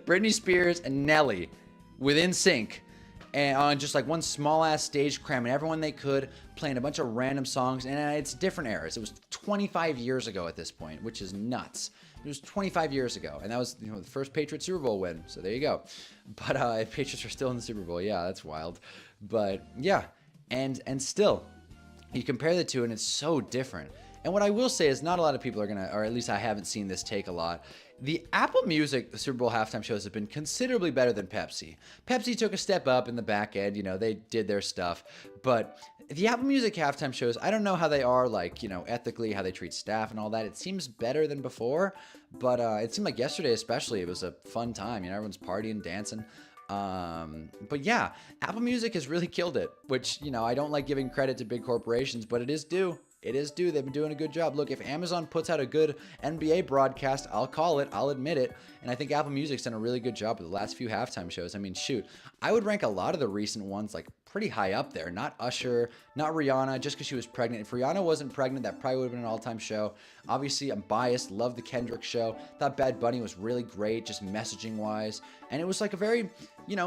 Britney Spears, and Nelly with NSYNC, and on just like one small ass stage, cramming everyone they could, playing a bunch of random songs. And it's different eras. It was 25 years ago at this point, which is nuts. It was 25 years ago, and that was the first Patriots Super Bowl win. So there you go. But Patriots are still in the Super Bowl. Yeah, that's wild. But yeah, and still, you compare the two, and it's so different. And what I will say is, not a lot of people are gonna, or at least I haven't seen this take a lot. The Apple Music Super Bowl halftime shows have been considerably better than Pepsi. Pepsi took a step up in the back end, they did their stuff. But the Apple Music halftime shows, I don't know how they are, like, ethically, how they treat staff and all that. It seems better than before, but it seemed like yesterday especially, it was a fun time. Everyone's partying, dancing. But yeah, Apple Music has really killed it, which, I don't like giving credit to big corporations, but it is due. It is due. They've been doing a good job. Look, if Amazon puts out a good NBA broadcast, I'll call it. I'll admit it. And I think Apple Music's done a really good job with the last few halftime shows. I mean, shoot, I would rank a lot of the recent ones like pretty high up there. Not Usher, not Rihanna, just because she was pregnant. If Rihanna wasn't pregnant, that probably would have been an all-time show. Obviously, I'm biased. Love the Kendrick show. Thought Bad Bunny was really great, just messaging-wise. And it was like a very,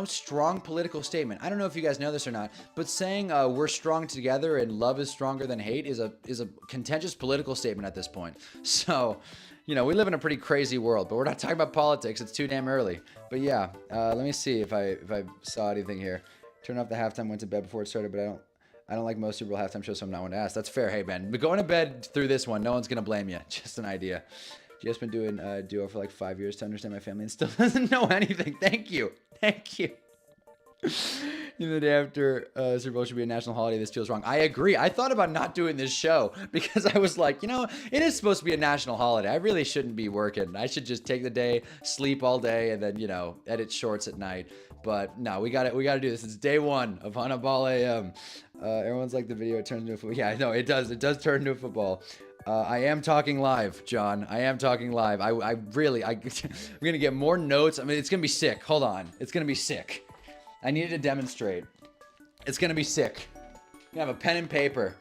strong political statement. I don't know if you guys know this or not, but saying we're strong together and love is stronger than hate is a contentious political statement at this point. So, we live in a pretty crazy world, but we're not talking about politics. It's too damn early. But yeah, let me see if I saw anything here. Turn off the halftime, went to bed before it started, but I don't like most Super Bowl halftime shows, so I'm not one to ask. That's fair. Hey, man, but going to bed through this one, no one's going to blame you. Just an idea. Just been doing duo for like 5 years to understand my family and still doesn't know anything. Thank you. The day after Super Bowl should be a national holiday. This feels wrong. I agree. I thought about not doing this show because I was like, it is supposed to be a national holiday. I really shouldn't be working. I should just take the day, sleep all day, and then edit shorts at night. But no, we got to do this. It's day one of Hunnaball Am. Everyone's like the video. It turns into a football. Yeah, I know it does. It does turn into a football. I am talking live, John. I am talking live. I'm gonna get more notes. I mean, it's gonna be sick. Hold on. It's gonna be sick. I needed to demonstrate. It's gonna be sick. I'm gonna have a pen and paper.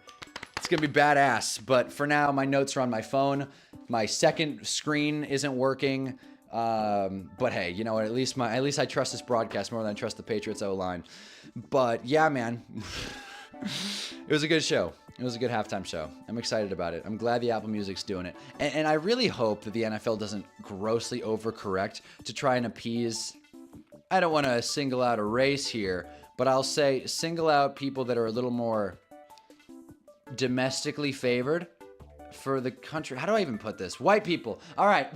It's gonna be badass. But for now, my notes are on my phone. My second screen isn't working. But hey, you know what? At least I trust this broadcast more than I trust the Patriots O-line. But yeah, man, it was a good show. It was a good halftime show. I'm excited about it. I'm glad the Apple Music's doing it. And I really hope that the NFL doesn't grossly overcorrect to try and appease. I don't want to single out a race here, but I'll say single out people that are a little more domestically favored for the country. How do I even put this? White people. All right.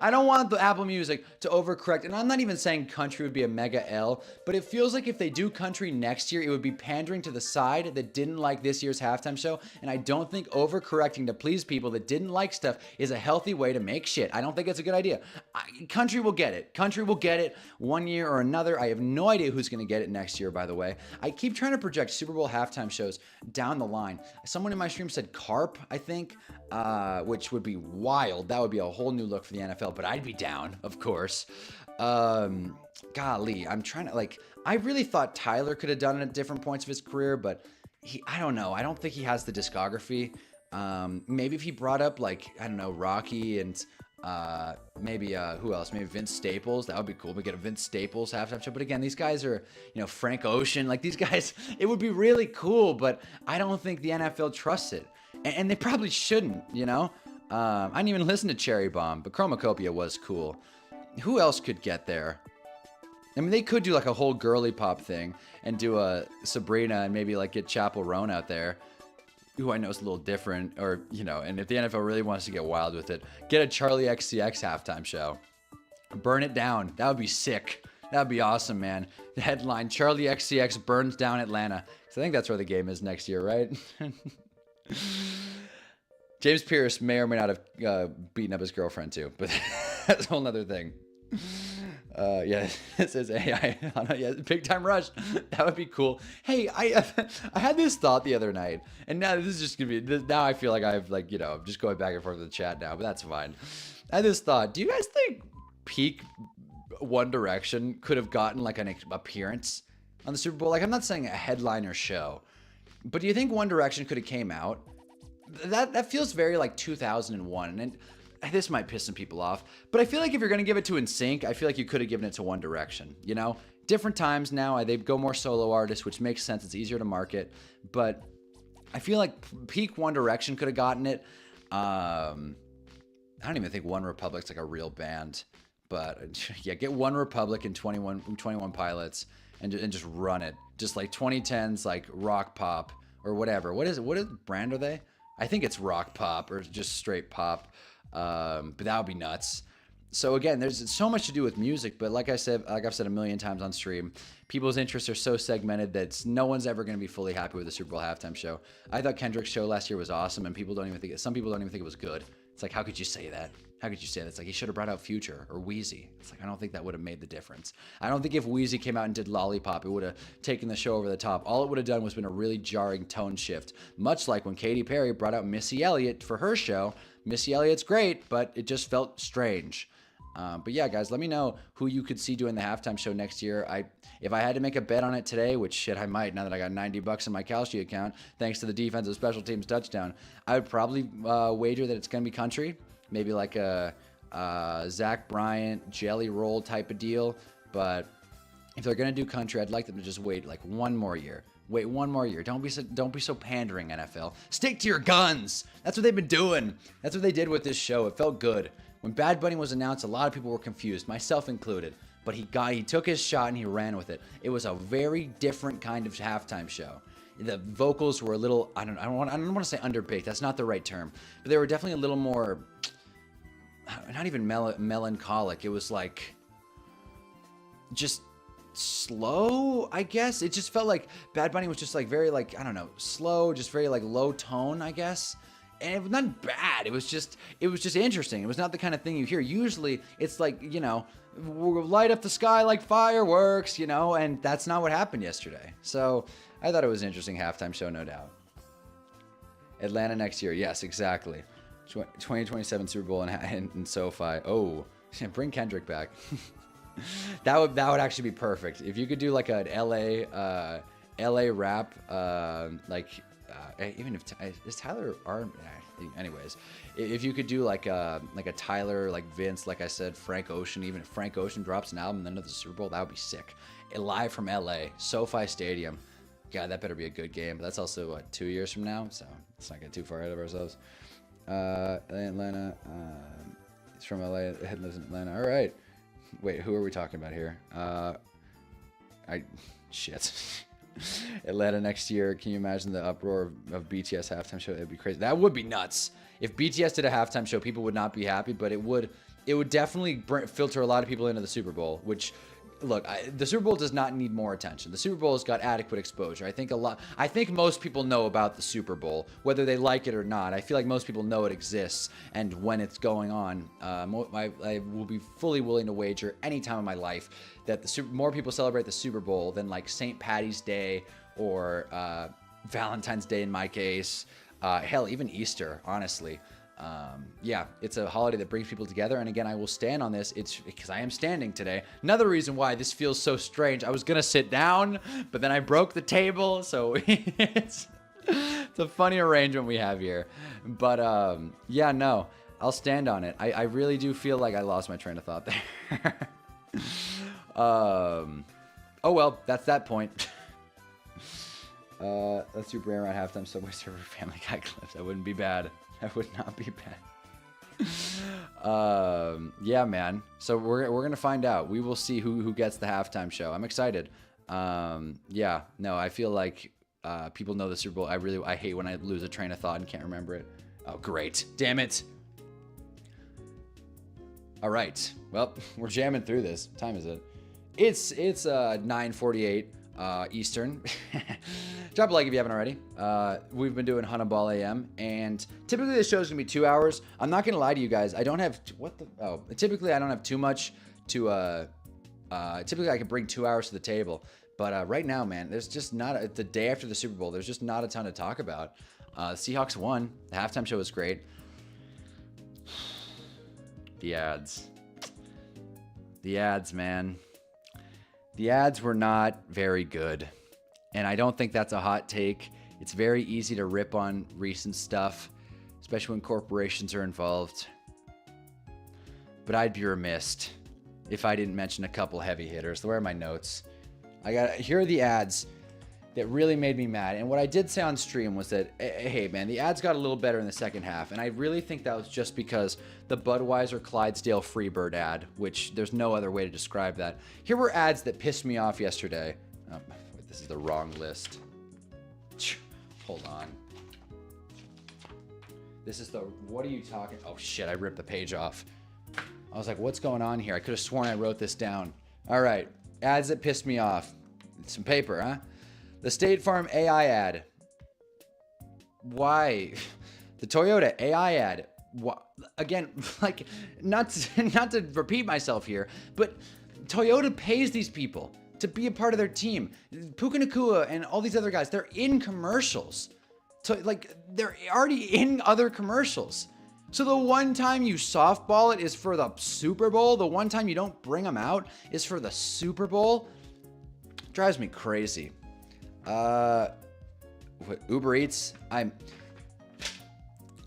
I don't want the Apple Music to overcorrect. And I'm not even saying country would be a mega L, but it feels like if they do country next year, it would be pandering to the side that didn't like this year's halftime show. And I don't think overcorrecting to please people that didn't like stuff is a healthy way to make shit. I don't think it's a good idea. Country will get it. Country will get it one year or another. I have no idea who's going to get it next year, by the way. I keep trying to project Super Bowl halftime shows down the line. Someone in my stream said Carp, I think. Which would be wild. That would be a whole new look for the NFL, but I'd be down, of course. Golly, I'm trying to, I really thought Tyler could have done it at different points of his career, but I don't know. I don't think he has the discography. Maybe if he brought up, I don't know, Rocky and maybe who else? Maybe Vince Staples. That would be cool. We get a Vince Staples halftime show. But again, these guys are, Frank Ocean. These guys, it would be really cool, but I don't think the NFL trusts it. And they probably shouldn't, I didn't even listen to Cherry Bomb, but Chromacopia was cool. Who else could get there? I mean, they could do a whole girly pop thing and do a Sabrina and maybe get Chapel Roan out there, who I know is a little different, or, and if the NFL really wants to get wild with it, get a Charlie XCX halftime show. Burn it down. That would be sick. That would be awesome, man. The headline, Charlie XCX burns down Atlanta. So I think that's where the game is next year, right? James Pierce may or may not have beaten up his girlfriend too, but that's a whole nother thing. Yeah, it says AI. Yeah, Big Time Rush. That would be cool. Hey, I had this thought the other night, and now this is just gonna be. Now I feel like I've just going back and forth with the chat now, but that's fine. I had this thought. Do you guys think peak One Direction could have gotten an appearance on the Super Bowl? I'm not saying a headliner show. But do you think One Direction could have came out? That feels very 2001, and this might piss some people off. But I feel like if you're gonna give it to NSYNC, I feel like you could have given it to One Direction. Different times now. They go more solo artists, which makes sense. It's easier to market. But I feel like peak One Direction could have gotten it. I don't even think One Republic's a real band. But yeah, get One Republic and 21 Pilots. And just run it. Just 2010s, rock pop or whatever. What is brand are they? I think it's rock pop or just straight pop. But that would be nuts. So again, there's so much to do with music, but like I've said a million times on stream, people's interests are so segmented that no one's ever going to be fully happy with the Super Bowl halftime show. I thought Kendrick's show last year was awesome, and some people don't even think it was good. It's how could you say that? How could you say that? It's he should have brought out Future or Wheezy. It's I don't think that would have made the difference. I don't think if Wheezy came out and did Lollipop, it would have taken the show over the top. All it would have done was been a really jarring tone shift, much like when Katy Perry brought out Missy Elliott for her show. Missy Elliott's great, but it just felt strange. But yeah, guys, let me know who you could see doing the halftime show next year. If I had to make a bet on it today, which shit I might now that I got $90 in my Kalshi account, thanks to the defensive special teams touchdown, I would probably wager that it's going to be country. Maybe a Zach Bryant, Jelly Roll type of deal. But if they're going to do country, I'd like them to just wait one more year. Wait one more year. Don't be so pandering, NFL. Stick to your guns. That's what they've been doing. That's what they did with this show. It felt good. When Bad Bunny was announced, a lot of people were confused, myself included. But he took his shot and he ran with it. It was a very different kind of halftime show. The vocals were a little, I don't want to say underbaked. That's not the right term. But they were definitely a little more, not even melancholic. It was just slow, I guess. It just felt like Bad Bunny was just very I don't know, slow, just very low tone, I guess. And it was not bad. It was just interesting. It was not the kind of thing you hear. Usually it's we'll light up the sky like fireworks, and that's not what happened yesterday. So I thought it was an interesting halftime show, no doubt. Atlanta next year. Yes, exactly. 2027 Super Bowl in SoFi. Oh, bring Kendrick back. That would actually be perfect. If you could do an LA rap, even if is Tyler anyways, if you could do like a Tyler, like Vince, like I said, Frank Ocean, even if Frank Ocean drops an album and then the Super Bowl, that would be sick. Live from LA, SoFi Stadium. God, that better be a good game. But that's also what, 2 years from now, so let's not get too far ahead of ourselves. Atlanta. He's from LA. Head lives in Atlanta. All right. Wait, who are we talking about here? Shit. Atlanta next year. Can you imagine the uproar of BTS halftime show? It'd be crazy. That would be nuts. If BTS did a halftime show, people would not be happy, but it would definitely filter a lot of people into the Super Bowl, which, look, the Super Bowl does not need more attention. The Super Bowl has got adequate exposure. I think most people know about the Super Bowl, whether they like it or not. I feel like most people know it exists, and when it's going on, I will be fully willing to wager any time in my life that more people celebrate the Super Bowl than like St. Patty's Day or Valentine's Day in my case. Hell, even Easter, honestly. Yeah, it's a holiday that brings people together. And again, I will stand on this. It's because I am standing today. Another reason why this feels so strange. I was going to sit down, but then I broke the table. So it's a funny arrangement we have here. But yeah, no, I'll stand on it. I really do feel like I lost my train of thought there. Oh, well, that's that point. Let's do Bray around halftime Subway Surfer Family Guy clips. That wouldn't be bad. That would not be bad. Yeah, man. So we're gonna find out. We will see who gets the halftime show. I'm excited. Yeah. No, I feel like people know the Super Bowl. I hate when I lose a train of thought and can't remember it. Oh, great. Damn it. All right. Well, we're jamming through this. What time is it? It's 9:48 Eastern. Drop a like if you haven't already. We've been doing Hunnaball Am, and typically the show's gonna be 2 hours. I'm not gonna lie to you guys. I don't have typically I don't have too much to. Typically I can bring 2 hours to the table, but right now, man, there's just not the day after the Super Bowl. There's just not a ton to talk about. The Seahawks won. The halftime show was great. The ads, man. The ads were not very good. And I don't think that's a hot take. It's very easy to rip on recent stuff, especially when corporations are involved. But I'd be remiss if I didn't mention a couple heavy hitters. Where are my notes? Here are the ads that really made me mad. And what I did say on stream was that, hey man, the ads got a little better in the second half. And I really think that was just because the Budweiser Clydesdale Freebird ad, which there's no other way to describe that. Here were ads that pissed me off yesterday. Oh, wait, this is the wrong list. Hold on. This is what are you talking? Oh shit, I ripped the page off. I was like, what's going on here? I could have sworn I wrote this down. All right, ads that pissed me off. Some paper, huh? The State Farm AI ad. Why? The Toyota AI ad. Again, like, not to repeat myself here, but Toyota pays these people to be a part of their team. Puka Nakua and all these other guys, they're in commercials. So, like, they're already in other commercials. So the one time you softball it is for the Super Bowl. The one time you don't bring them out is for the Super Bowl. Drives me crazy. Uber Eats.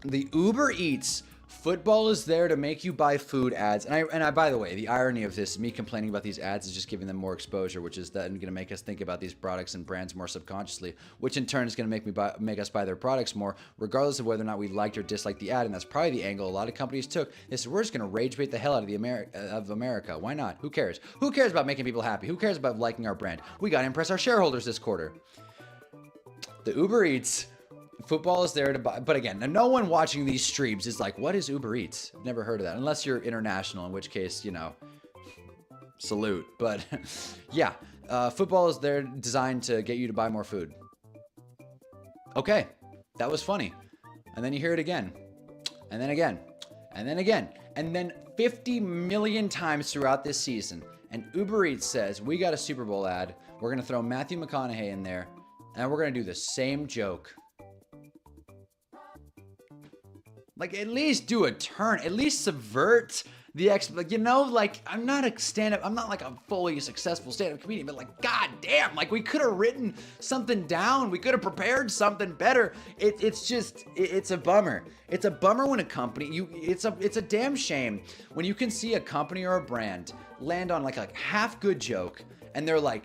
The Uber Eats football is there to make you buy food ads. And I by the way, the irony of this, me complaining about these ads is just giving them more exposure, which is then going to make us think about these products and brands more subconsciously, which in turn is going to make us buy their products more, regardless of whether or not we liked or disliked the ad. And that's probably the angle a lot of companies took. We're just going to rage bait the hell out of America. Why not? Who cares? Who cares about making people happy? Who cares about liking our brand? We got to impress our shareholders this quarter. The Uber Eats football is there to buy, but again, no one watching these streams is like, what is Uber Eats? I've never heard of that, unless you're international, in which case, salute. But yeah, football is there designed to get you to buy more food. Okay, that was funny. And then you hear it again, and then again, and then again, and then 50 million times throughout this season. And Uber Eats says, we got a Super Bowl ad. We're going to throw Matthew McConaughey in there, and we're going to do the same joke. Like, at least do a turn. At least subvert like, you know, like, I'm not a stand-up, I'm not like a fully successful stand-up comedian, but like, god damn, like, we could have written something down, we could have prepared something better. It's a bummer. It's a bummer when a company, it's a damn shame when you can see a company or a brand land on like a half good joke, and they're like,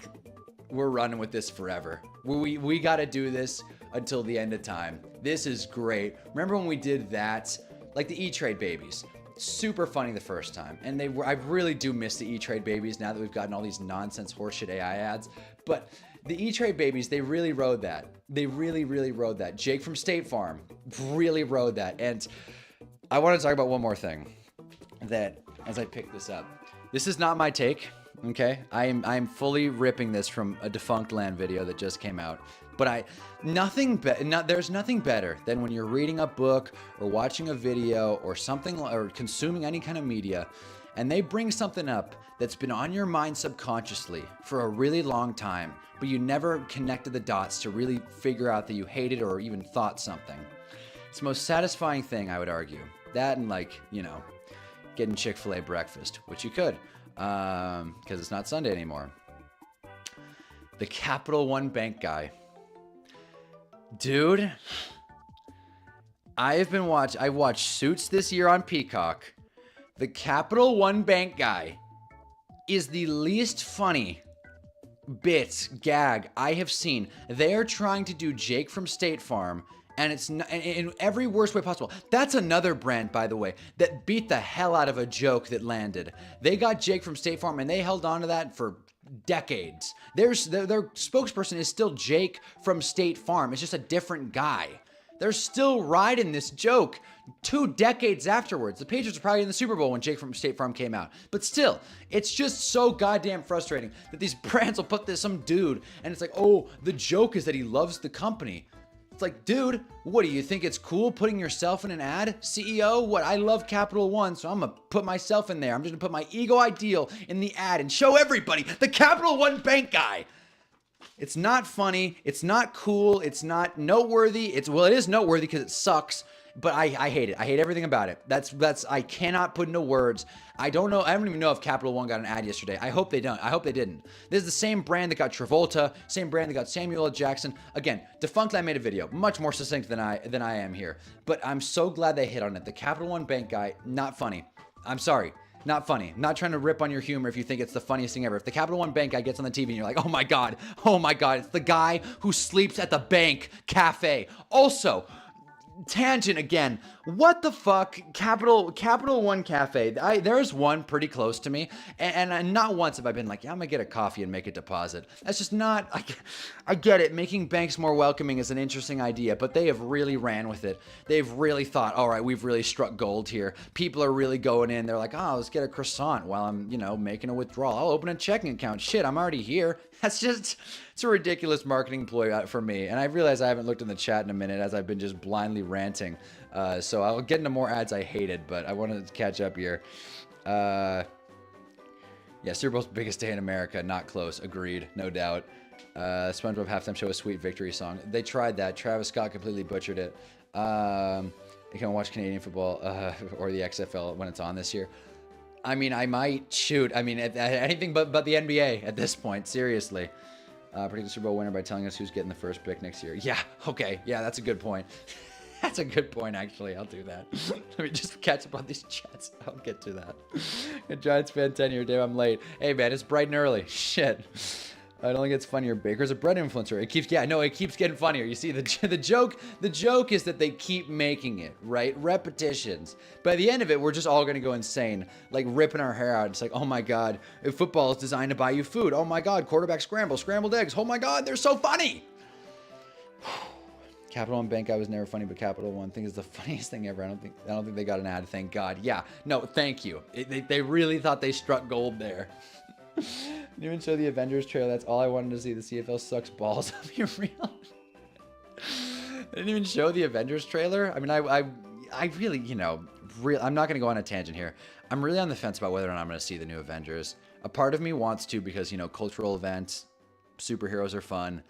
we're running with this forever. We got to do this until the end of time. This is great. Remember when we did that? Like the E-Trade babies. Super funny the first time. And I really do miss the E-Trade babies now that we've gotten all these nonsense horseshit AI ads. But the E-Trade babies, they really rode that. They really, really rode that. Jake from State Farm really rode that. And I want to talk about one more thing that, as I pick this up, this is not my take. Okay, I'm fully ripping this from a Defunct Land video that just came out. But there's nothing better than when you're reading a book or watching a video or something, or consuming any kind of media, and they bring something up that's been on your mind subconsciously for a really long time, but you never connected the dots to really figure out that you hated or even thought something. It's the most satisfying thing, I would argue. That and, like, you know, getting Chick-fil-A breakfast, which you could. Because it's not Sunday anymore. The Capital One Bank guy. Dude, I watched Suits this year on Peacock. The Capital One Bank guy is the least funny gag I have seen. They are trying to do Jake from State Farm, and it's in every worst way possible. That's another brand, by the way, that beat the hell out of a joke that landed. They got Jake from State Farm, and they held on to that for decades. Their spokesperson is still Jake from State Farm. It's just a different guy. They're still riding this joke 2 decades afterwards. The Patriots were probably in the Super Bowl when Jake from State Farm came out. But still, it's just so goddamn frustrating that these brands will put some dude, and it's like, oh, the joke is that he loves the company. It's like, dude, what do you think? It's cool putting yourself in an ad? CEO, what? I love Capital One, so I'm going to put myself in there. I'm just going to put my ego ideal in the ad and show everybody the Capital One Bank guy. It's not funny. It's not cool. It's not noteworthy. It is noteworthy because it sucks, but I hate it. I hate everything about it. I cannot put into words. I don't know. I don't even know if Capital One got an ad yesterday. I hope they don't. I hope they didn't. This is the same brand that got Travolta, same brand that got Samuel L. Jackson. Again, Defunct Land made a video, much more succinct than I am here. But I'm so glad they hit on it. The Capital One Bank guy, not funny. I'm sorry. Not funny. I'm not trying to rip on your humor if you think it's the funniest thing ever. If the Capital One Bank guy gets on the TV and you're like, oh my God, it's the guy who sleeps at the bank cafe. Also, tangent again. What the fuck? Capital One Cafe. There's one pretty close to me, and not once have I been like, yeah, I'm gonna get a coffee and make a deposit. That's just not. I get it. Making banks more welcoming is an interesting idea, but they have really ran with it. They've really thought, all right, we've really struck gold here. People are really going in. They're like, oh, let's get a croissant while I'm, making a withdrawal. I'll open a checking account. Shit, I'm already here. It's a ridiculous marketing ploy for me. And I realize I haven't looked in the chat in a minute as I've been just blindly ranting. So I'll get into more ads I hated, but I wanted to catch up here. Yeah, Super Bowl's biggest day in America. Not close. Agreed. No doubt. SpongeBob halftime show, a sweet victory song. They tried that. Travis Scott completely butchered it. You can watch Canadian football or the XFL when it's on this year. I mean, I might shoot. I mean, anything but the NBA at this point. Seriously. Predict the Super Bowl winner by telling us who's getting the first pick next year. Yeah, okay. Yeah, that's a good point. That's a good point, actually. I'll do that. Let me just catch up on these chats. I'll get to that. Giants fan 10 year, Dave. I'm late. Hey, man, it's bright and early. Shit. I don't think it's funnier. Baker's a bread influencer. It keeps getting funnier. You see, the joke is that they keep making it, right? Repetitions. By the end of it, we're just all going to go insane, like ripping our hair out. It's like, oh my God, if football is designed to buy you food. Oh my God, quarterback scramble, scrambled eggs. Oh my God, they're so funny. Capital One Bank guy was never funny, but Capital One thing is the funniest thing ever. I don't think they got an ad. Thank God. Yeah. No, thank you. They really thought they struck gold there. Didn't even show the Avengers trailer. That's all I wanted to see. The CFL sucks balls. I'll be real. They didn't even show the Avengers trailer. I mean, I really, I'm not going to go on a tangent here. I'm really on the fence about whether or not I'm going to see the new Avengers. A part of me wants to because, cultural events, superheroes are fun.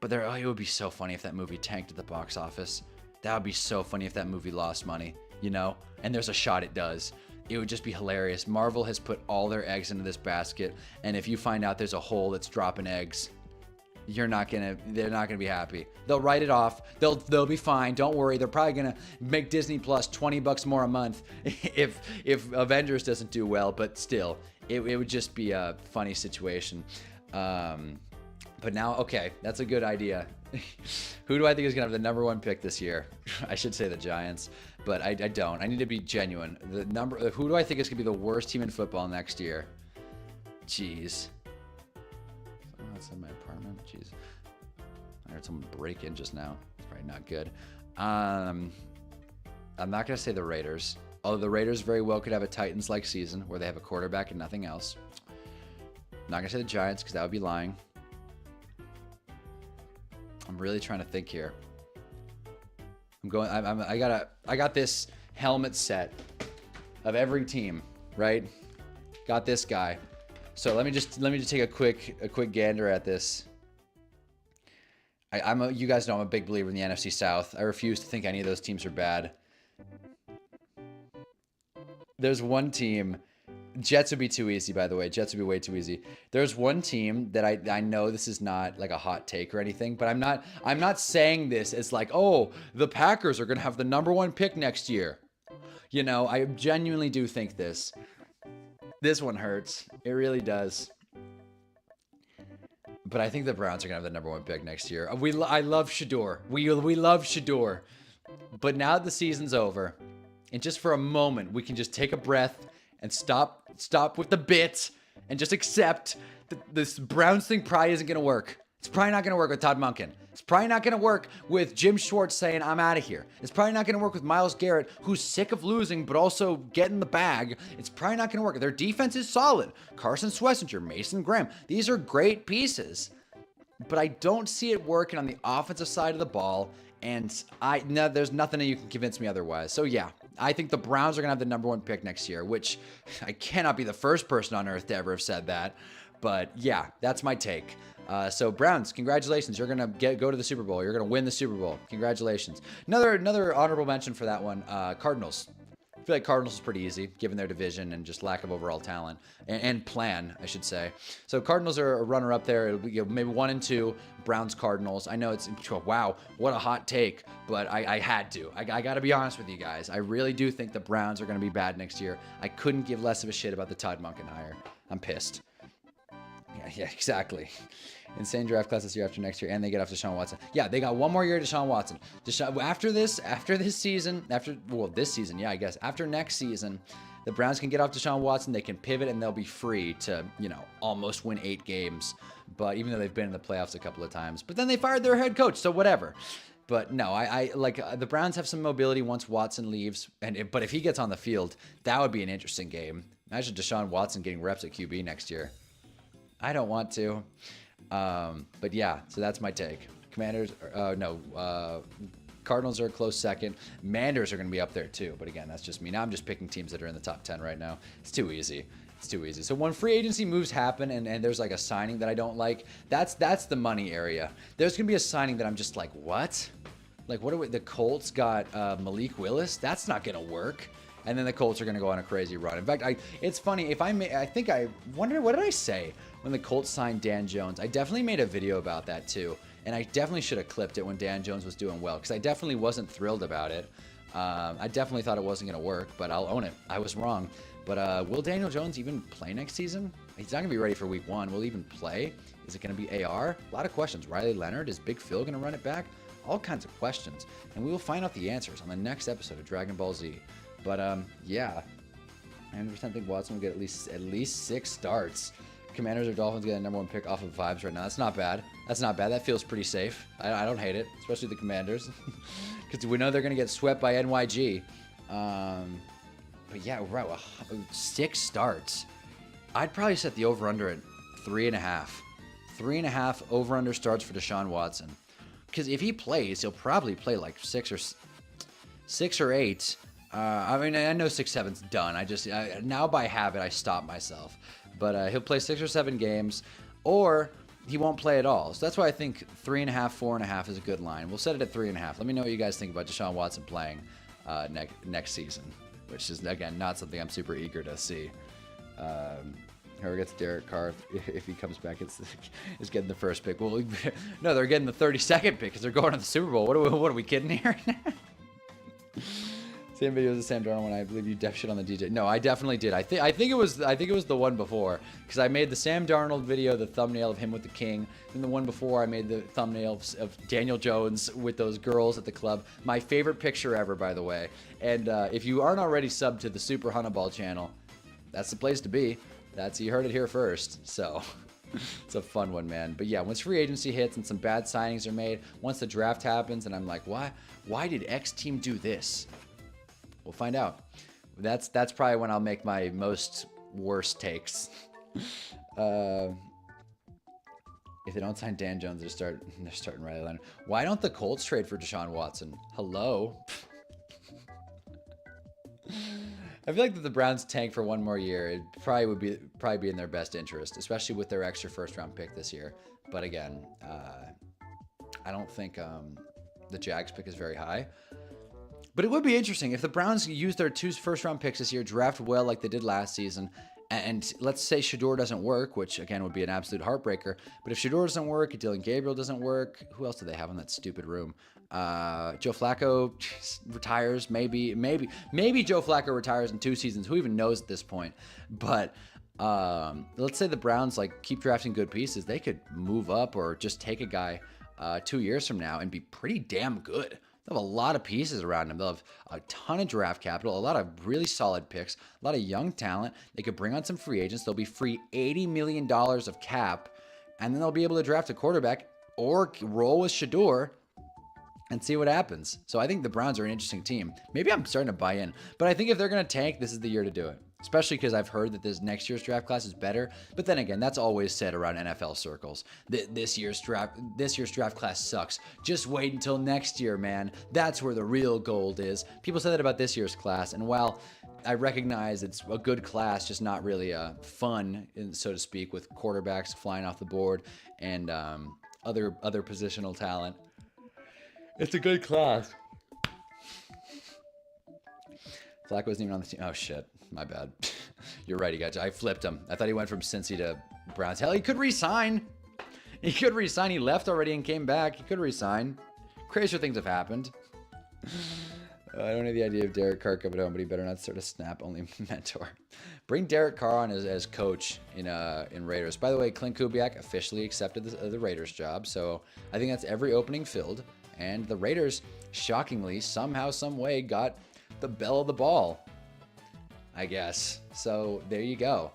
But it would be so funny if that movie tanked at the box office. That would be so funny if that movie lost money, And there's a shot it does. it would just be hilarious. Marvel has put all their eggs into this basket, and if you find out there's a hole that's dropping eggs, they're not gonna be happy. They'll write it off. They'll be fine. Don't worry. They're probably gonna make Disney Plus $20 more a month if Avengers doesn't do well. But still, it would just be a funny situation. But now, okay, that's a good idea. Who do I think is gonna have the number 1 pick this year? I should say the Giants, but I don't. I need to be genuine. Who do I think is gonna be the worst team in football next year? Jeez. That's in my apartment. Jeez. I heard someone break in just now. It's probably not good. I'm not going to say the Raiders. Although the Raiders very well could have a Titans-like season where they have a quarterback and nothing else. I'm not going to say the Giants because that would be lying. I'm really trying to think here. I got this helmet set of every team, right? Got this guy. So let me just take a quick gander at this. You guys know I'm a big believer in the NFC South. I refuse to think any of those teams are bad. There's one team. Jets would be too easy, by the way. Jets would be way too easy. There's one team that I know this is not like a hot take or anything, but I'm not saying this as like, oh, the Packers are gonna have the number 1 pick next year. You know, I genuinely do think this. This one hurts. It really does. But I think the Browns are going to have the number 1 pick next year. I love Shador. We love Shador. But now that the season's over, and just for a moment, we can just take a breath and stop with the bit and just accept that this Browns thing probably isn't going to work. It's probably not going to work with Todd Monken. It's probably not going to work with Jim Schwartz saying, I'm out of here. It's probably not going to work with Myles Garrett, who's sick of losing, but also getting the bag. It's probably not going to work. Their defense is solid. Carson Swessinger, Mason Graham. These are great pieces. But I don't see it working on the offensive side of the ball. And there's nothing that you can convince me otherwise. So yeah, I think the Browns are going to have the number 1 pick next year, which I cannot be the first person on earth to ever have said that. But yeah, that's my take. So Browns, congratulations. You're going to go to the Super Bowl. You're going to win the Super Bowl. Congratulations. Another honorable mention for that one, Cardinals. I feel like Cardinals is pretty easy, given their division and just lack of overall talent and plan, I should say. So Cardinals are a runner-up there. It'll be maybe 1 and 2. Browns, Cardinals. I know it's wow, what a hot take, but I had to. I got to be honest with you guys. I really do think the Browns are going to be bad next year. I couldn't give less of a shit about the Todd Monken hire. I'm pissed. Yeah, exactly. Insane draft class this year after next year, and they get off Deshaun Watson. Yeah, they got 1 more year to Deshaun Watson. After this season, yeah, I guess. After next season, the Browns can get off Deshaun Watson. They can pivot, and they'll be free to, almost win 8 games. But even though they've been in the playoffs a couple of times. But then they fired their head coach, so whatever. But no, I like the Browns have some mobility once Watson leaves. But if he gets on the field, that would be an interesting game. Imagine Deshaun Watson getting reps at QB next year. I don't want to. But yeah, so that's my take. Cardinals are a close second. Manders are going to be up there too. But again, that's just me. Now I'm just picking teams that are in the top 10 right now. It's too easy. So when free agency moves happen and there's like a signing that I don't like, that's the money area. There's going to be a signing that I'm just like, what? Like, the Colts got Malik Willis? That's not going to work. And then the Colts are going to go on a crazy run. In fact, it's funny. I wonder, what did I say when the Colts signed Dan Jones? I definitely made a video about that too. And I definitely should have clipped it when Dan Jones was doing well, because I definitely wasn't thrilled about it. I definitely thought it wasn't going to work, but I'll own it. I was wrong. But will Daniel Jones even play next season? He's not going to be ready for week 1. Will he even play? Is it going to be AR? A lot of questions. Riley Leonard? Is Big Phil going to run it back? All kinds of questions. And we will find out the answers on the next episode of Dragon Ball Z. But yeah, 100% think Watson will get at least 6 starts. Commanders or Dolphins get a number 1 pick off of vibes right now. That's not bad. That feels pretty safe. I don't hate it, especially the Commanders, because we know they're going to get swept by NYG. But yeah, right, 6 starts. I'd probably set the over/under at 3.5. 3.5 over/under starts for Deshaun Watson. Because if he plays, he'll probably play like 6 or 8. I mean, I know 6, 7's done. Now by habit, I stop myself. But he'll play 6 or 7 games, or he won't play at all. So that's why I think 3.5, 4.5 is a good line. We'll set it at 3.5. Let me know what you guys think about Deshaun Watson playing next season. which is, again, not something I'm super eager to see. Whoever gets Derek Carr, if he comes back, is getting the first pick. Well, no, they're getting the 32nd pick because they're going to the Super Bowl. What are we kidding here? Same video as the Sam Darnold one. I believe you def shit on the DJ. No, I definitely did. I think it was the one before, because I made the Sam Darnold video, the thumbnail of him with the king. Then the one before, I made the thumbnail of Daniel Jones with those girls at the club. My favorite picture ever, by the way. And if you aren't already subbed to the Super Hunnaball channel, that's the place to be. You heard it here first. So it's a fun one, man. But yeah, once free agency hits and some bad signings are made, once the draft happens, and I'm like, why did X team do this? We'll find out. That's probably when I'll make my most worst takes. If they don't sign Dan Jones, they're starting Riley Leonard. Why don't the Colts trade for Deshaun Watson? Hello. I feel like that the Browns tank for one more year, it probably be in their best interest, especially with their extra first-round pick this year. But again, I don't think the Jags pick is very high. But it would be interesting if the Browns use their 2 first-round picks this year, draft well like they did last season, and let's say Shedeur doesn't work, which again would be an absolute heartbreaker. But if Shedeur doesn't work, if Dylan Gabriel doesn't work, who else do they have in that stupid room? Joe Flacco retires, maybe Joe Flacco retires in 2 seasons. Who even knows at this point? But let's say the Browns keep drafting good pieces. They could move up or just take a guy 2 years from now and be pretty damn good. They'll have a lot of pieces around them. They'll have a ton of draft capital, a lot of really solid picks, a lot of young talent. They could bring on some free agents. They'll be free $80 million of cap, and then they'll be able to draft a quarterback or roll with Shedeur and see what happens. So I think the Browns are an interesting team. Maybe I'm starting to buy in, but I think if they're going to tank, this is the year to do it. Especially because I've heard that this next year's draft class is better. But then again, that's always said around NFL circles. This year's draft class sucks. Just wait until next year, man. That's where the real gold is. People say that about this year's class, and while I recognize it's a good class, just not really fun, so to speak, with quarterbacks flying off the board and other positional talent. It's a good class. Flacco wasn't even on the team. Oh, shit. My bad. You're right, I flipped him. I thought he went from Cincy to Browns. Hell, he could resign. He left already and came back. He could resign. Crazier things have happened. I don't have the idea of Derek Carr coming home, but he better not start a snap-only mentor. Bring Derek Carr on as coach in Raiders. By the way, Clint Kubiak officially accepted the Raiders job, so I think that's every opening filled. And the Raiders, shockingly, somehow, some way, got the belle of the ball, I guess. So there you go.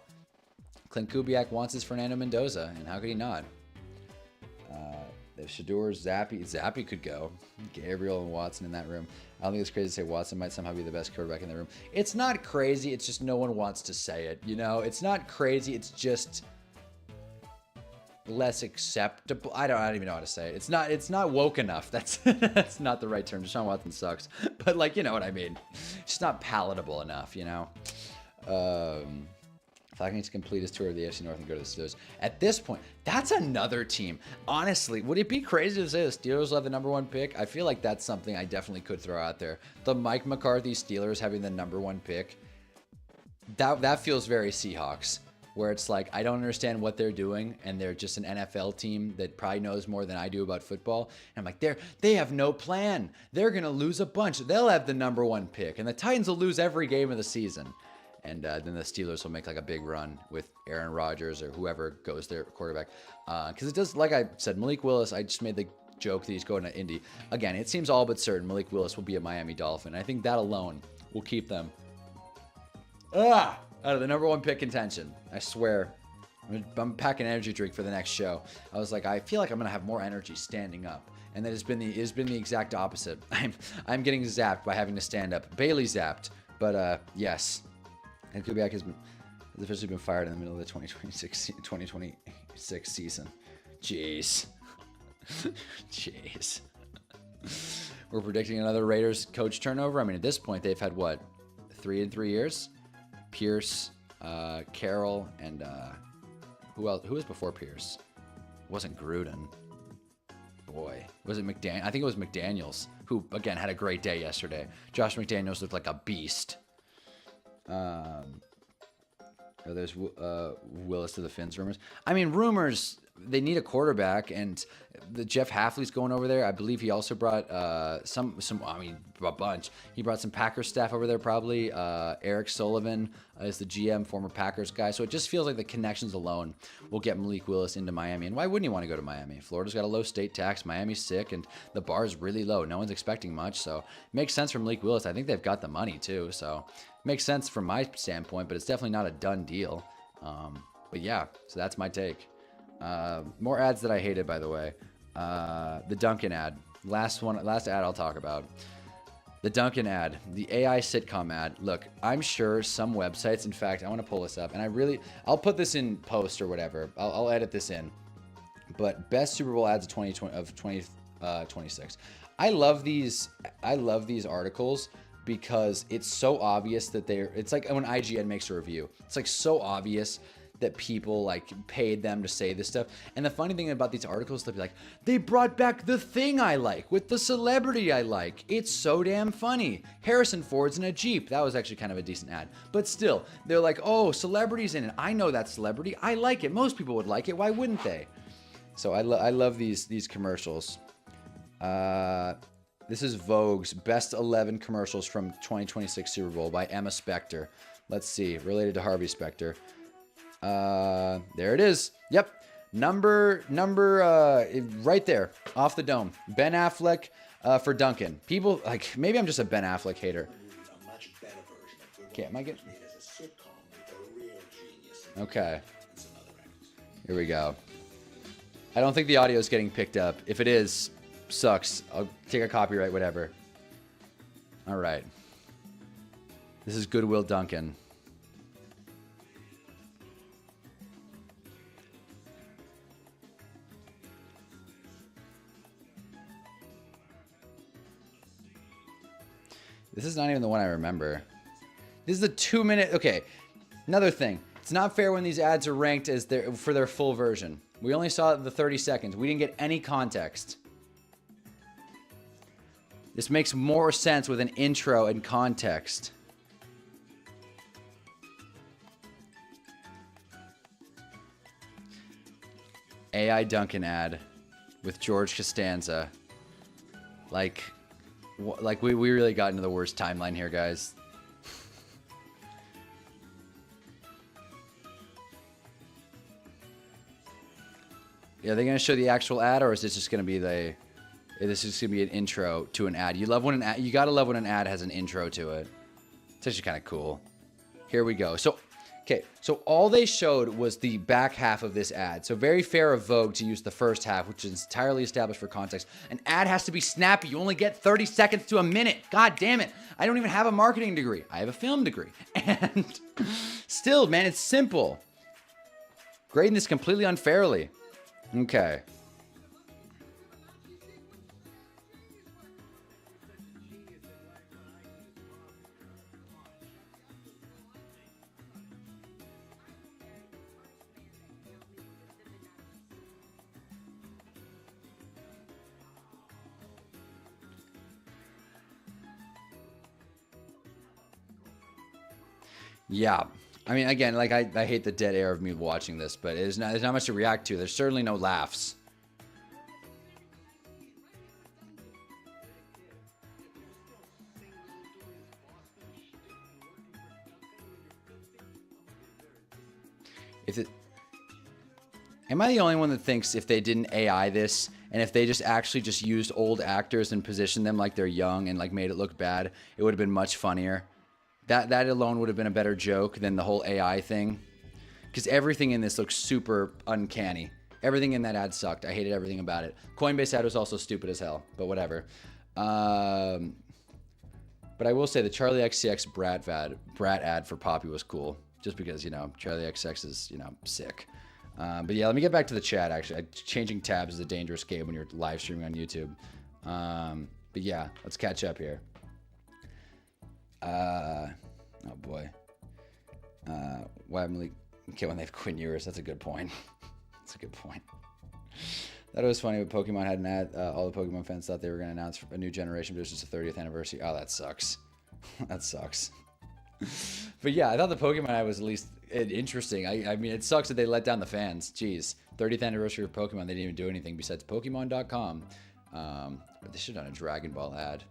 Clint Kubiak wants his Fernando Mendoza, and how could he not? If Shedeur, Zappy could go. Gabriel and Watson in that room. I don't think it's crazy to say Watson might somehow be the best quarterback in the room. It's not crazy. It's just no one wants to say it. You know, it's not crazy. It's just less acceptable. I don't even know how to say it. It's not woke enough. That's not the right term. Deshaun Watson sucks, but you know what I mean. It's just not palatable enough, you know. Flacco needs to complete his tour of the AFC North and go to the Steelers. At this point, that's another team. Honestly, would it be crazy to say the Steelers will have the #1 pick? I feel like that's something I definitely could throw out there. The Mike McCarthy Steelers having the #1 pick. That feels very Seahawks, where it's like, I don't understand what they're doing, and they're just an NFL team that probably knows more than I do about football. And I'm like, they have no plan. They're going to lose a bunch. They'll have the #1 pick, and the Titans will lose every game of the season. And then the Steelers will make a big run with Aaron Rodgers or whoever goes their quarterback. Because it does, like I said, Malik Willis, I just made the joke that he's going to Indy. Again, it seems all but certain Malik Willis will be a Miami Dolphin. I think that alone will keep them out of the #1 pick contention. I swear. I'm packing an energy drink for the next show. I was like, I feel like I'm going to have more energy standing up. And that has been the exact opposite. I'm getting zapped by having to stand up. Bailey zapped. But yes. And Kubiak has officially been fired in the middle of the 2026 season. Jeez. Jeez. We're predicting another Raiders coach turnover. I mean, at this point, they've had, what, 3 in 3 years? Pierce, Carroll, and who else? Who was before Pierce? It wasn't Gruden. Boy. Was it McDaniel? I think it was McDaniels, who, again, had a great day yesterday. Josh McDaniels looked like a beast. Oh, there's Willis to the Finns rumors. I mean, rumors. They need a quarterback, and the Jeff Hafley's going over there. I believe he also brought some. I mean, a bunch. He brought some Packers staff over there, probably. Eric Sullivan is the GM, former Packers guy. So it just feels like the connections alone will get Malik Willis into Miami. And why wouldn't you want to go to Miami? Florida's got a low state tax. Miami's sick, and the bar is really low. No one's expecting much, so it makes sense for Malik Willis. I think they've got the money too, so it makes sense from my standpoint. But it's definitely not a done deal. But yeah, so that's my take. More ads that I hated, by the way. The Duncan ad. Last ad I'll talk about. The Duncan ad. The AI sitcom ad. Look, I'm sure some websites, in fact, I want to pull this up, and I'll put this in post or whatever. I'll edit this in. But best Super Bowl ads of 2026. I love these articles because it's so obvious that it's like when IGN makes a review. It's like so obvious that people like paid them to say this stuff. And the funny thing about these articles, they'll be like, they brought back the thing I like with the celebrity I like. It's so damn funny. Harrison Ford's in a Jeep. That was actually kind of a decent ad. But still, they're like, oh, celebrity's in it. I know that celebrity. I like it. Most people would like it. Why wouldn't they? So I love these commercials. This is Vogue's Best 11 Commercials from 2026 Super Bowl by Emma Spector. Let's see. Related to Harvey Specter. There it is. Yep. Number right there off the dome. Ben Affleck for Duncan. People like, maybe I'm just a Ben Affleck hater. Okay, am I getting? Okay. Here we go. I don't think the audio is getting picked up. If it is, sucks. I'll take a copyright, whatever. All right. This is Goodwill Duncan. This is not even the one I remember. This is a 2-minute... Okay, another thing. It's not fair when these ads are ranked as for their full version. We only saw the 30 seconds. We didn't get any context. This makes more sense with an intro and context. AI Duncan ad with George Costanza. Like we really got into the worst timeline here, guys. Yeah, are they gonna show the actual ad, or is this just gonna be an intro to an ad? You gotta love when an ad has an intro to it. It's actually kind of cool. Here we go. So all they showed was the back half of this ad. So very fair of Vogue to use the first half, which is entirely established for context. An ad has to be snappy. You only get 30 seconds to a minute. God damn it. I don't even have a marketing degree. I have a film degree. And still, man, it's simple. Grading this completely unfairly. Okay. Yeah. I mean, again, like I hate the dead air of me watching this, but there's not much to react to. There's certainly no laughs. Am I the only one that thinks if they didn't AI this, and if they just actually just used old actors and positioned them like they're young and like made it look bad, it would have been much funnier? That alone would have been a better joke than the whole AI thing. Because everything in this looks super uncanny. Everything in that ad sucked. I hated everything about it. Coinbase ad was also stupid as hell, but whatever. But I will say the Charlie XCX Brat ad for Poppy was cool. Just because, Charlie XCX is, sick. But yeah, let me get back to the chat, actually. Changing tabs is a dangerous game when you're live streaming on YouTube. But yeah, let's catch up here. Oh boy. Why Malik? Okay, when they have Quinn Ewers, that's a good point. That's a good point. That was funny, but Pokemon had an ad. All the Pokemon fans thought they were going to announce a new generation, but it was just a 30th anniversary. Oh, that sucks. That sucks. But yeah, I thought the Pokemon ad was at least interesting. I mean, it sucks that they let down the fans. Jeez, 30th anniversary of Pokemon, they didn't even do anything besides Pokemon.com. But they should have done a Dragon Ball ad.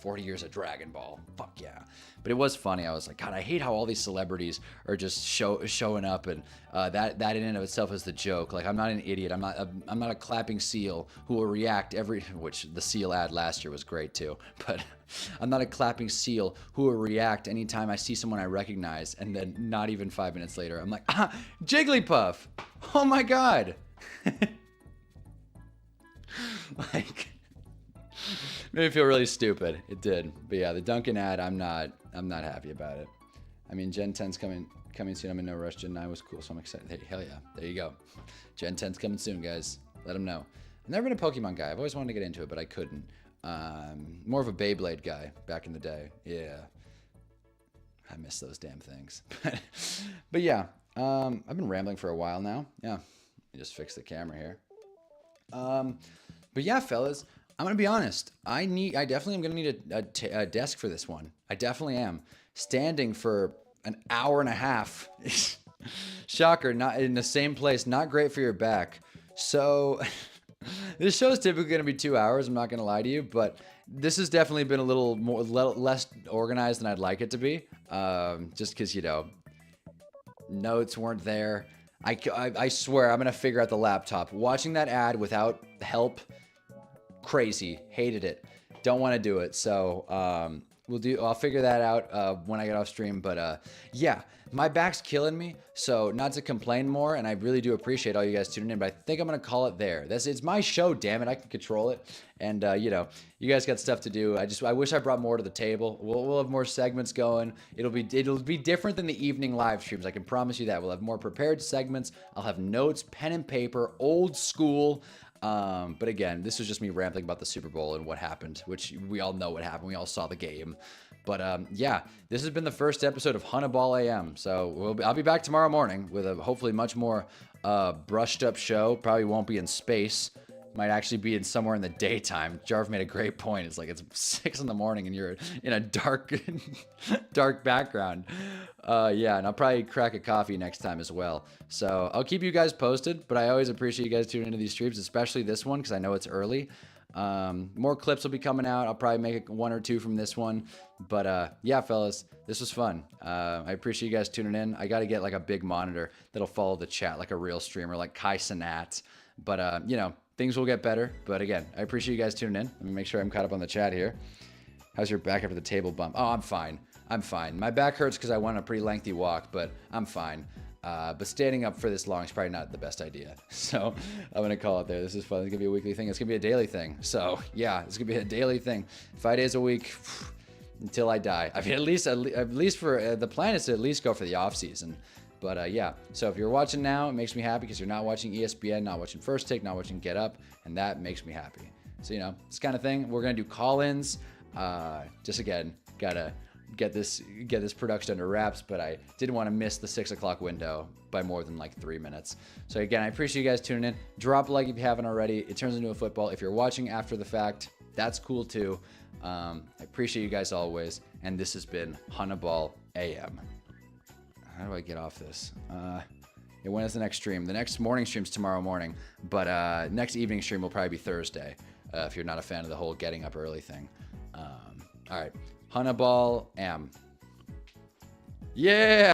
40 years of Dragon Ball. Fuck yeah. But it was funny. I was like, God, I hate how all these celebrities are just showing up, and that in and of itself is the joke. Like, I'm not an idiot. I'm not a clapping seal who will react which the seal ad last year was great too. But I'm not a clapping seal who will react anytime I see someone I recognize, and then not even 5 minutes later, I'm like, Jigglypuff. Oh my God. Like, made me feel really stupid. It did. But yeah, the Duncan ad, I'm not happy about it. I mean, Gen 10's coming soon. I'm in no rush. Gen 9 was cool, so I'm excited. Hey, hell yeah. There you go. Gen 10's coming soon, guys. Let them know. I've never been a Pokemon guy. I've always wanted to get into it, but I couldn't. More of a Beyblade guy back in the day. Yeah. I miss those damn things. But yeah, I've been rambling for a while now. Yeah. Let me just fix the camera here. But yeah, fellas, I'm gonna be honest. I definitely am gonna need a desk for this one. I definitely am. Standing for an hour and a half, shocker, not in the same place, not great for your back. So this show is typically gonna be 2 hours. I'm not gonna lie to you, but this has definitely been a little less organized than I'd like it to be. Just because, you know, notes weren't there. I swear I'm gonna figure out the laptop. Watching that ad without help. Crazy. Hated it. Don't want to do it. So I'll figure that out when I get off stream. But yeah, my back's killing me. So not to complain more, and I really do appreciate all you guys tuning in, but I think I'm gonna call it there. It's my show, damn it. I can control it. And you know, you guys got stuff to do. I wish I brought more to the table. We'll have more segments going. It'll be different than the evening live streams. I can promise you that. We'll have more prepared segments. I'll have notes, pen and paper, old school. But again, this was just me rambling about the Super Bowl and what happened, which we all know what happened. We all saw the game. But yeah, this has been the first episode of Hunnaball AM. So I'll be back tomorrow morning with a hopefully much more brushed up show. Probably won't be in space. Might actually be in somewhere in the daytime. Jarv made a great point. It's like it's 6 in the morning and you're in a dark background. Yeah, and I'll probably crack a coffee next time as well. So I'll keep you guys posted, but I always appreciate you guys tuning into these streams, especially this one because I know it's early. More clips will be coming out. I'll probably make 1 or 2 from this one. But yeah, fellas, this was fun. I appreciate you guys tuning in. I got to get like a big monitor that'll follow the chat like a real streamer, like Kai Cenat. But you know, things will get better. But again, I appreciate you guys tuning in. Let me make sure I'm caught up on the chat here. How's your back after the table bump? Oh, I'm fine. I'm fine. My back hurts because I went on a pretty lengthy walk, but I'm fine. But standing up for this long is probably not the best idea. So I'm going to call it there. This is fun. It's going to be a weekly thing. It's going to be a daily thing. So yeah, it's going to be a daily thing. 5 days a week until I die. I mean, at least for the plan is to at least go for the off season. But yeah, so if you're watching now, it makes me happy because you're not watching ESPN, not watching First Take, not watching Get Up, and that makes me happy. So, you know, this kind of thing. We're going to do call-ins. Just again, gotta get this production under wraps, but I didn't want to miss the 6 o'clock window by more than like 3 minutes. So again, I appreciate you guys tuning in. Drop a like if you haven't already. It turns into a football. If you're watching after the fact, that's cool too. I appreciate you guys always. And this has been Hunnaball AM. How do I get off this? When is the next stream? The next morning stream's tomorrow morning, but next evening stream will probably be Thursday. If you're not a fan of the whole getting up early thing. All right, Hunnaball Am. Yeah.